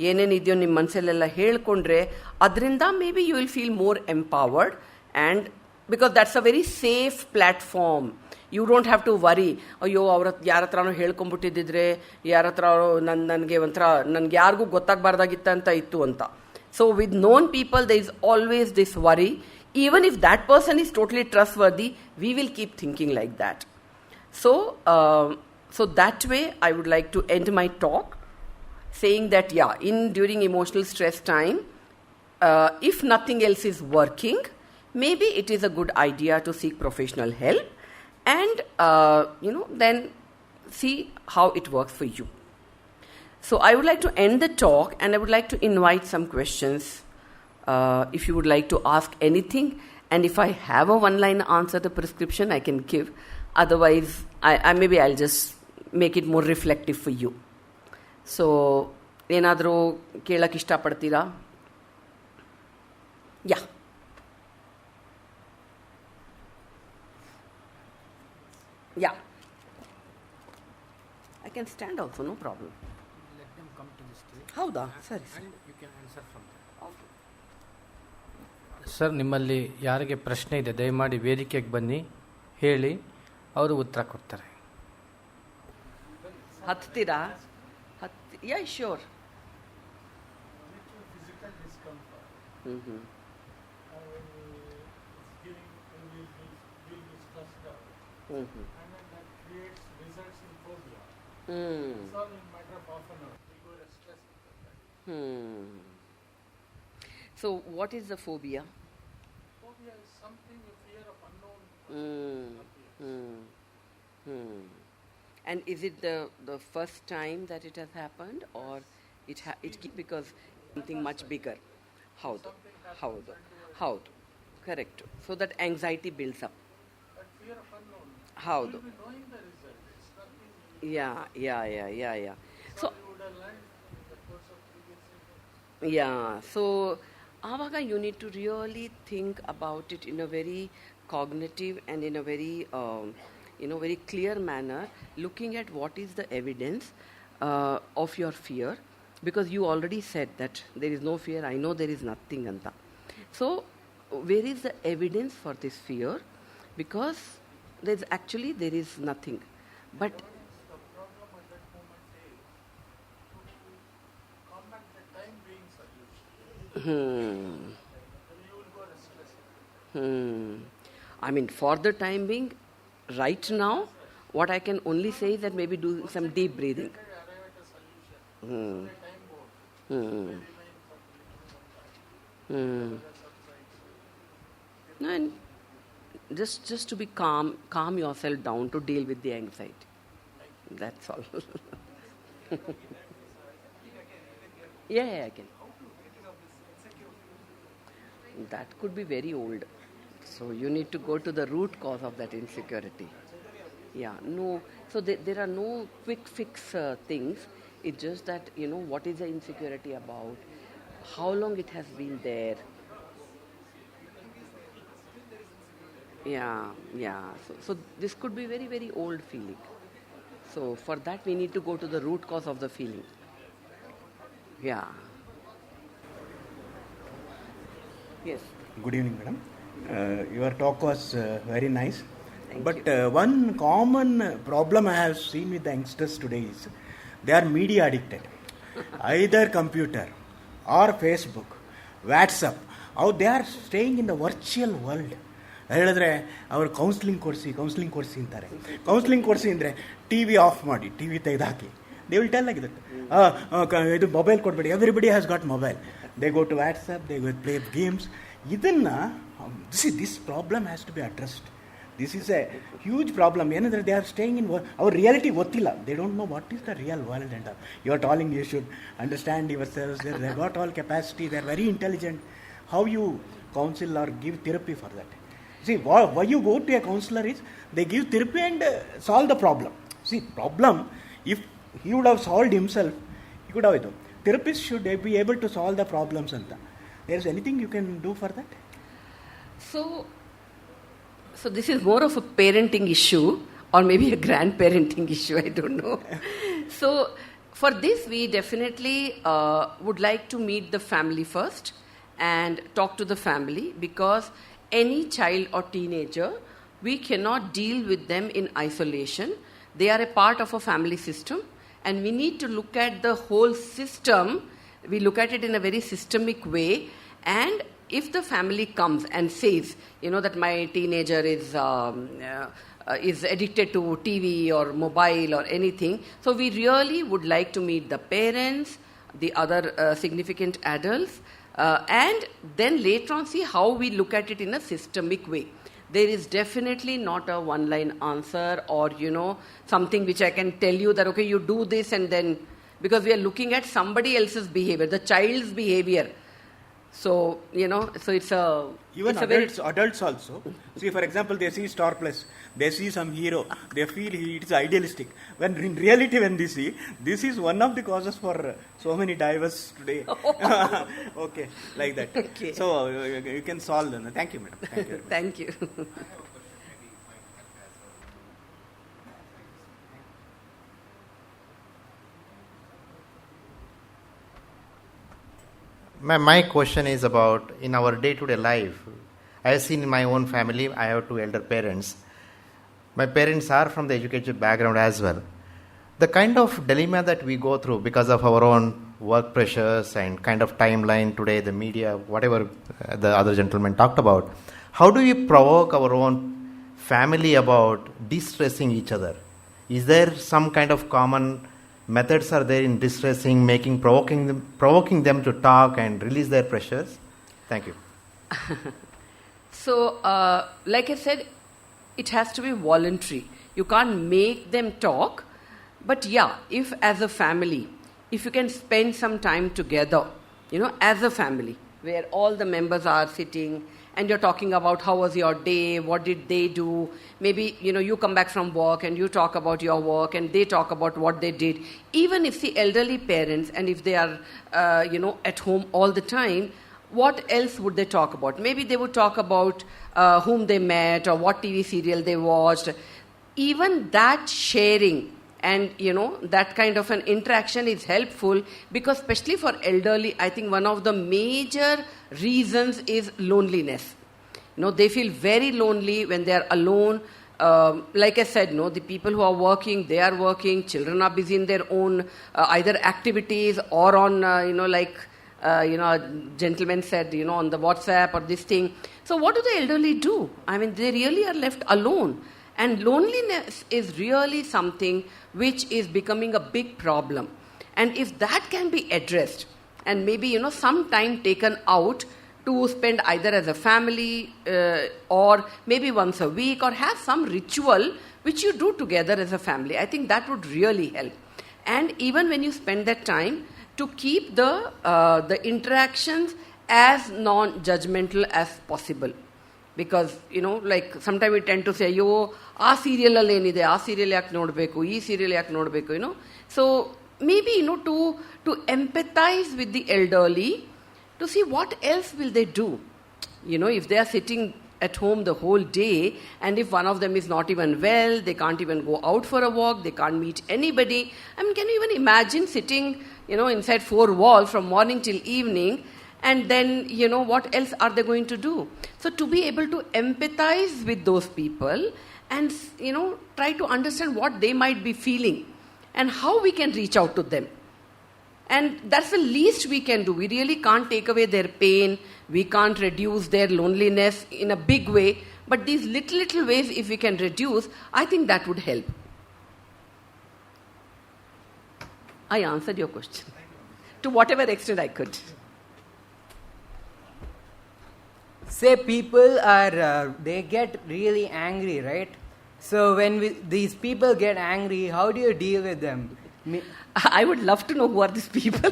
ಏನೇನಿದೆಯೋ ನಿಮ್ಮ ಮನಸ್ಸಲ್ಲೆಲ್ಲ ಹೇಳ್ಕೊಂಡ್ರೆ ಅದರಿಂದ maybe you will feel more empowered, and because that's a very safe platform. You don't have to worry, ಅಯ್ಯೋ ಯಾರ ಹತ್ರನೋ ಹೇಳ್ಕೊಂಬಿಟ್ಟಿದ್ದಿದ್ರೆ, ಯಾರ ಹತ್ರ ನನಗೆ ಒಂಥರ ನನಗೆ ಯಾರಿಗೂ ಗೊತ್ತಾಗಬಾರ್ದಾಗಿತ್ತಂತ ಇತ್ತು ಅಂತ. So with known people there is always this worry. Even if that person is totally trustworthy, we will keep thinking like that. So that way, I would like to end my talk saying that, during emotional stress time, if nothing else is working, maybe it is a good idea to seek professional help, and then see how it works for you. So I would like to end the talk, and I would like to invite some questions. If you would like to ask anything, and if I have a one-line answer to prescription, I can give. Otherwise, maybe I'll just make it more reflective for you. So, ಏನಾದರೂ ಕೇಳಕ್ಕೆ ಇಷ್ಟಪಡ್ತೀರಾ? Yeah. Yeah. I can stand also, no problem. Let them come to the stage. ಹೌದಾ? ಸರಿ ಸರಿ. And you can answer from there. Okay. Sir, ನಿಮ್ಮಲ್ಲಿ ಯಾರಿಗೆ ಪ್ರಶ್ನೆ ಇದೆ ದಯಮಾಡಿ ವೇದಿಕೆಗೆ ಬನ್ನಿ, ಹೇಳಿ, ಅವರು ಉತ್ತರ ಕೊಡ್ತಾರೆ. ಹತ್ತೀರಾ? Yeah sure. Physical discomfort. Mm-hmm. Will be stressed out. Mm-hmm. And then that creates results in phobia. Mm. It's all in matter of half an hour. We go restless with that. So, what is the phobia? Phobia is something, a fear of unknown. And is it the first time that it has happened, or it because something much bigger? Howdo. Correct. So that anxiety builds up. That fear of unknown. Howdo. You will be knowing the result. It's nothing. Yeah. So You would have learned in the course of previous years. yeah. So Avaga, you need to really think about it in a very cognitive and in a very very clear manner, looking at what is the evidence of your fear, because you already said that there is no fear, I know there is nothing anta. So where is the evidence for this fear? Because there is nothing. But The problem at that moment is to combat the time being solution. You will go restless. I mean, for the time being, right now, what I can only say is that maybe do some deep breathing. Arrive at a solution. So the time board. Remain for Hmm. No, and just to be calm yourself down to deal with the anxiety. That's all. Yeah, I can. That could be very old. So you need to go to the root cause of that insecurity. Yeah, no. So there are no quick fix things. It's just that, what is the insecurity about? How long it has been there? Yeah. So this could be very, very old feeling. So for that we need to go to the root cause of the feeling. Yeah. Yes. Good evening, madam. Your talk was very nice. Thank But you. one common problem I have seen with the youngsters today is they are media addicted. Either computer or Facebook, WhatsApp. How they are staying in the virtual world. ಹೇಳಿದ್ರೆ ಅವರು counselling ಕೊಡಿಸಿ ಅಂತಾರೆ. Counselling ಕೊಡಿಸಿ ಅಂದರೆ T V off ಮಾಡಿ, T V ತೆಗೆದುಹಾಕಿ. They will tell like that. ಇದು mobile ಕೊಡಬೇಡಿ, everybody has got mobile. They go to WhatsApp, they go play games. ಇದನ್ನು this problem has to be addressed. This is a huge problem. ಏನಂದರೆ they are staying in ಅವ್ರ reality ಗೊತ್ತಿಲ್ಲ. They don't know what is the real world and you are telling you should understand your selves. They got all capacity, they are very intelligent. How you counsel or give therapy for that? See, why you go to a counselor is they give therapy and solve the problem. See, problem, if he would have solved himself, he could have it. Therapist should be able to solve the problems. There is anything you can do for that? So this is more of a parenting issue or maybe a grandparenting issue, I don't know. So for this we definitely would like to meet the family first and talk to the family, because any child or teenager, we cannot deal with them in isolation. They are a part of a family system, and we need to look at the whole system. We look at it in a very systemic way, and if the family comes and says, that my teenager is addicted to TV or mobile or anything, so we really would like to meet the parents, the other significant adults, and then later on see how we look at it in a systemic way. There is definitely not a one-line answer or, something which I can tell you that, okay, you do this and then, because we are looking at somebody else's behavior, the child's behavior. So, so it's a... Even it's adults also. See, for example, they see Star Plus, they see some hero, they feel it is idealistic. When in reality, when they see, this is one of the causes for so many divorce today. Okay, like that. Okay. So, you can solve them. Thank you, madam. Thank you. Thank you. My question is about in our day-to-day life. I have seen in my own family, I have two elder parents. My parents are from the educated background as well. The kind of dilemma that we go through because of our own work pressures and kind of timeline today, the media, whatever the other gentleman talked about, how do we provoke our own family about distressing each other? Is there some kind of common methods are there in distressing, provoking them to talk and release their pressures? Thank you. So, like I said, it has to be voluntary. You can't make them talk. But yeah, if as a family, if you can spend some time together, as a family, where all the members are sitting and you're talking about how was your day, what did they do, maybe, you come back from work and you talk about your work and they talk about what they did. Even if the elderly parents and if they are, at home all the time, what else would they talk about? Maybe they would talk about whom they met or what TV serial they watched. Even that sharing and, that kind of an interaction is helpful, because especially for elderly, I think one of the major reasons is loneliness. They feel very lonely when they are alone. Like I said, the people who are working, they are working. Children are busy in their own either activities or on, a gentleman said, on the WhatsApp or this thing. So what do the elderly do? I mean, they really are left alone. And loneliness is really something which is becoming a big problem. And if that can be addressed, and maybe, some time taken out to spend either as a family or maybe once a week, or have some ritual which you do together as a family. I think that would really help. And even when you spend that time, to keep the interactions as non-judgmental as possible. Because, like sometimes we tend to say, yo, ಆ serial ಅಲ್ಲಿ ಏನಿದೆ, ಆ serial ಯಾಕೆ ನೋಡಬೇಕು, ಈ serial ಯಾಕೆ ನೋಡಬೇಕು, So maybe, to empathize with the elderly, to see what else will they do. If they are sitting at home the whole day, and if one of them is not even well, they can't even go out for a walk, they can't meet anybody. I mean, can you even imagine sitting, inside four walls from morning till evening, and then, what else are they going to do? So to be able to empathize with those people and, try to understand what they might be feeling and how we can reach out to them. And that's the least we can do. We really can't take away their pain. We can't reduce their loneliness in a big way. But these little ways, if we can reduce, I think that would help. I answered your question to whatever extent I could. Say people are, they get really angry, right? So when these people get angry, how do you deal with them? I would love to know who are these people.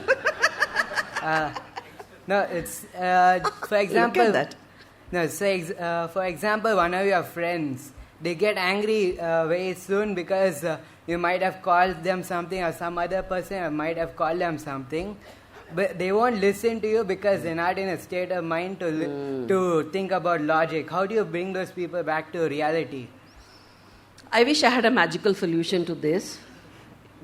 No, it's, for example... Look at that. No, say, for example, one of your friends, they get angry very soon because you might have called them something, or some other person might have called them something. But they won't listen to you because they're not in a state of mind to think about logic. How do you bring those people back to reality? I wish I had a magical solution to this,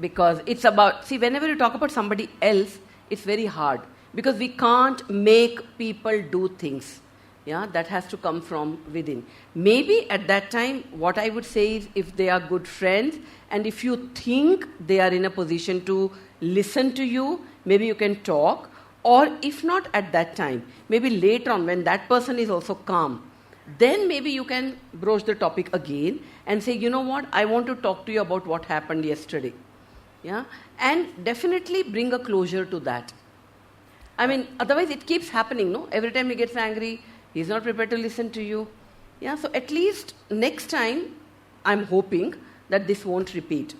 because it's about, see, whenever you talk about somebody else, it's very hard, because we can't make people do things. Yeah, that has to come from within. Maybe at that time, what I would say is, if they are good friends, and if you think they are in a position to listen to you, maybe you can talk. Or if not at that time, maybe later on when that person is also calm, then maybe you can broach the topic again and say, you know what, I want to talk to you about what happened yesterday. Yeah, and definitely bring a closure to that. I mean, otherwise it keeps happening, no? Every time he gets angry, he's not prepared to listen to you. Yeah, so at least next time, I'm hoping that this won't repeat.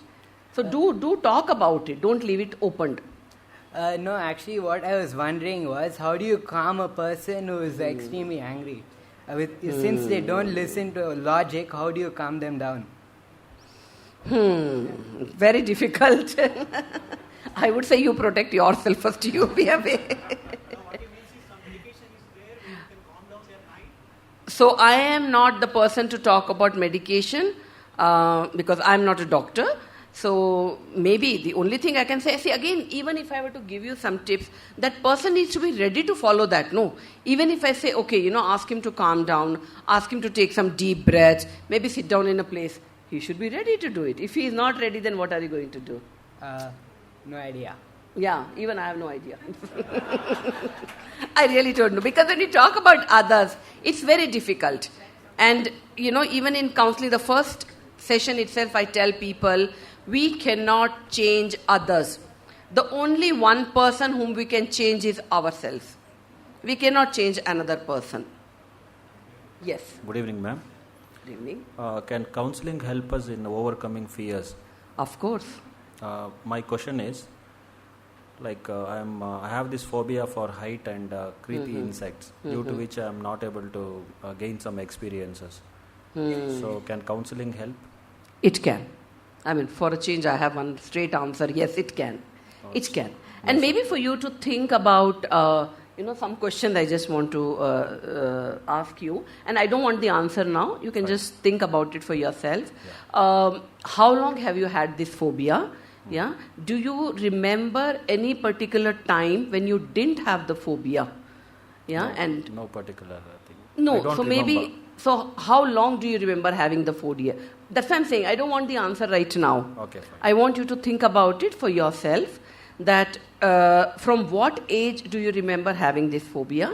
So do talk about it. Don't leave it opened. No, actually, what I was wondering was, how do you calm a person who is extremely angry? Since they don't listen to logic, how do you calm them down? Very difficult. I would say you protect yourself first. You be away. So I am not the person to talk about medication because I am not a doctor. So maybe the only thing I can say, see again, even if I were to give you some tips, that person needs to be ready to follow that. No, even if I say, okay, ask him to calm down, ask him to take some deep breaths, maybe sit down in a place, he should be ready to do it. If he is not ready, then what are you going to do? No idea. Yeah, even I have no idea. I really don't know. Because when you talk about others, it's very difficult. And, even in counseling, the first session itself, I tell people, we cannot change others. The only one person whom we can change is ourselves. We cannot change another person. Yes. Good evening, ma'am. Good evening. Can counseling help us in overcoming fears? Of course. My question is, I have this phobia for height and creepy insects, due to which I am not able to gain some experiences. So can counseling help? It can. I mean, for a change, I have one straight answer. Yes, it can. It can. And maybe for you to think about, some questions I just want to ask you. And I don't want the answer now. You can just think about it for yourself. Yeah. How long have you had this phobia? Yeah. Do you remember any particular time when you didn't have the phobia? Yeah. No particular thing. No. I don't so remember. maybe. So how long do you remember having the phobia? That's what I'm saying. I don't want the answer right now. Okay, fine. I want you to think about it for yourself. That from what age do you remember having this phobia?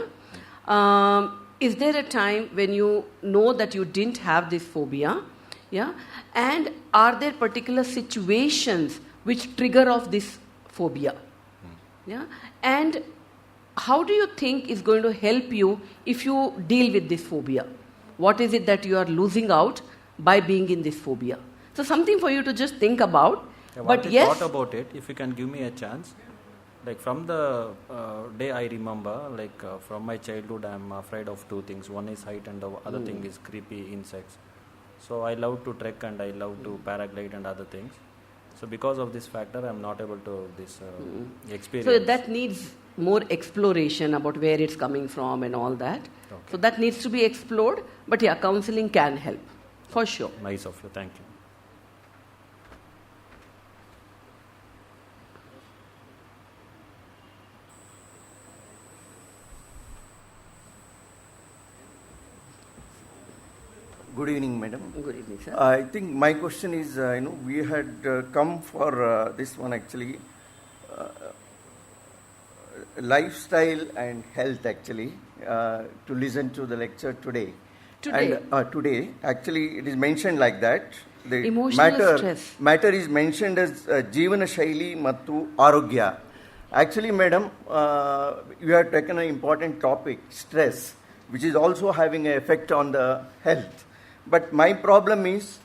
Is there a time when you know that you didn't have this phobia? Yeah. And are there particular situations which trigger off this phobia? Yeah. And how do you think is going to help you if you deal with this phobia? What is it that you are losing out by being in this phobia? So something for you to just think about. Yeah, but what I yes, thought about it, if you can give me a chance, like from the day I remember, like from my childhood, I'm afraid of two things. One is height and the other thing is creepy insects. So I love to trek and I love to paraglide and other things. So because of this factor, I'm not able to this experience. so that needs more exploration about where it's coming from and all that. Okay. So that needs to be explored. But yeah, counseling can help, for sure. Nice of you, thank you. Good evening, madam. Good evening, sir. I think my question is, we had come for this one actually, lifestyle and health actually, to listen to the lecture today. Today? And, today, actually, it is mentioned like that. The Emotional stress. Matter is mentioned as Jivana Shaili Mattu Arogya. Actually, madam, you have taken an important topic, stress, which is also having an effect on the health. But my problem is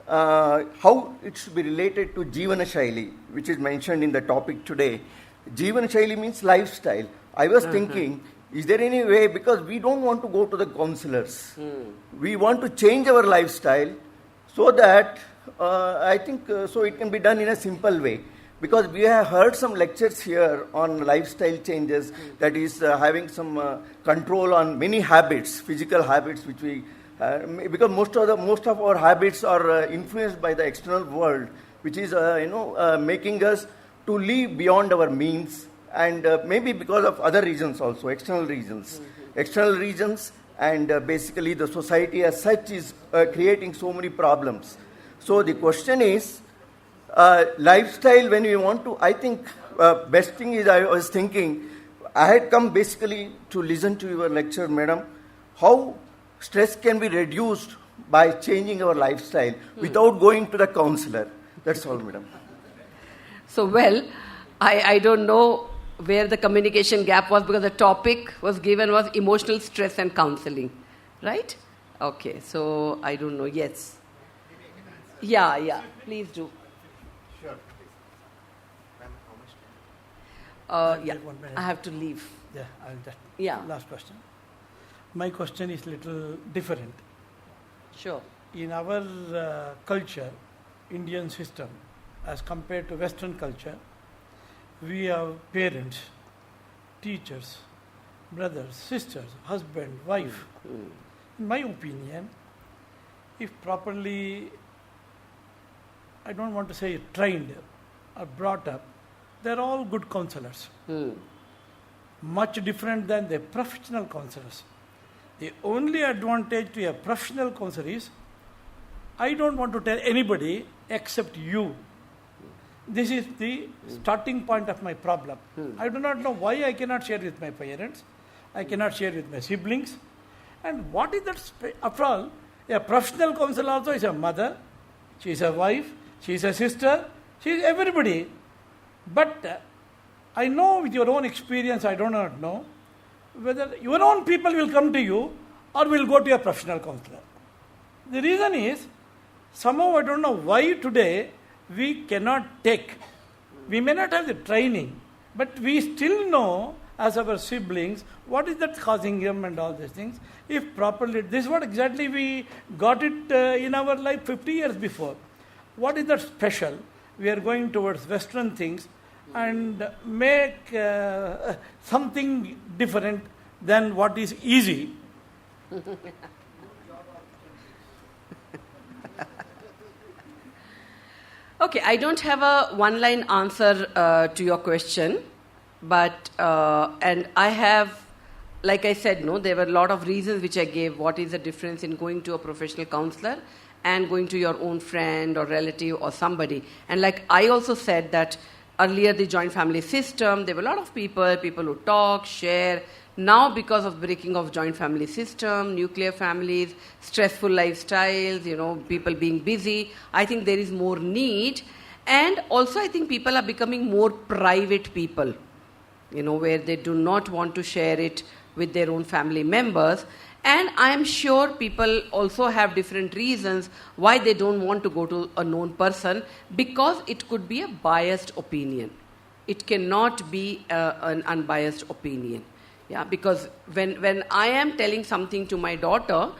how it should be related to Jivana Shaili, which is mentioned in the topic today. Jivana Shaili means lifestyle. I was thinking, is there any way, because we don't want to go to the counselors, we want to change our lifestyle so that I think so it can be done in a simple way. Because we have heard some lectures here on lifestyle changes, that is having some control on many habits, physical habits, which we because most of our habits are influenced by the external world, which is making us to live beyond our means, and maybe because of other reasons also, external reasons, and basically the society as such is creating so many problems. So the question is, lifestyle, when we want to, I think best thing is, I was thinking, I had come basically to listen to your lecture, madam, how stress can be reduced by changing our lifestyle without going to the counselor. That's all, madam. So, well, I don't know where the communication gap was, because the topic was given was emotional stress and counseling, right? Okay, so I don't know. Yes. Yeah, please do. Sure, please. Ma'am, how much time? Yeah, Take 1 minute. I have to leave. Yeah, I'll just. Yeah. Last question. My question is little different. Sure. In our culture, Indian system, as compared to Western culture, we have parents, teachers, brothers, sisters, husband, wife. In my opinion, if properly, I don't want to say trained or brought up, they're all good counselors. Much different than the professional counselors. The only advantage to a professional counselor is, I don't want to tell anybody except you. This is the starting point of my problem. I do not know why I cannot share with my parents, I cannot share with my siblings. And what is that? After all, a professional counselor also is a mother, she is a wife, she is a sister, she is everybody. But I know with your own experience, I do not know whether your own people will come to you or will go to a professional counselor. The reason is, somehow I don't know why today we cannot take. We may not have the training, but we still know as our siblings what is that causing them and all these things. If properly, this is what exactly we got it in our life 50 years before. What is that special? We are going towards Western things and make something different than what is easy. Okay, I don't have a one-line answer to your question, but and I have, like I said, there were a lot of reasons which I gave. What is the difference in going to a professional counselor and going to your own friend or relative or somebody? And like I also said that earlier, the joint family system, there were a lot of people who talk, share. Now, because of breaking of joint family system, nuclear families, stressful lifestyles, people being busy, I think there is more need. And also, I think people are becoming more private people. where they do not want to share it with their own family members. And I am sure people also have different reasons why they don't want to go to a known person, because it could be a biased opinion. It cannot be an unbiased opinion. Yeah, because when I am telling something to my daughter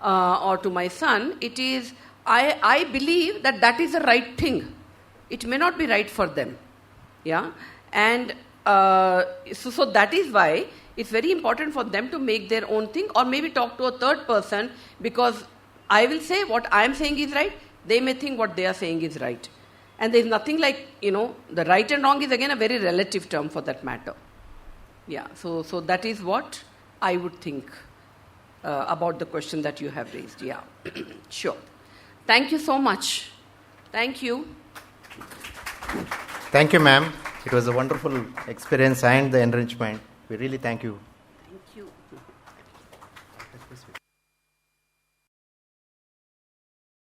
or to my son, it is, I believe that is the right thing. It may not be right for them. Yeah, and so that is why it's very important for them to make their own thing, or maybe talk to a third person, because I will say what I am saying is right, they may think what they are saying is right. And there is nothing like, the right and wrong is again a very relative term for that matter. Yeah, so that is what I would think about the question that you have raised. Yeah, sure. Thank you so much. Thank you. Thank you, ma'am. It was a wonderful experience and the enrichment. We really thank you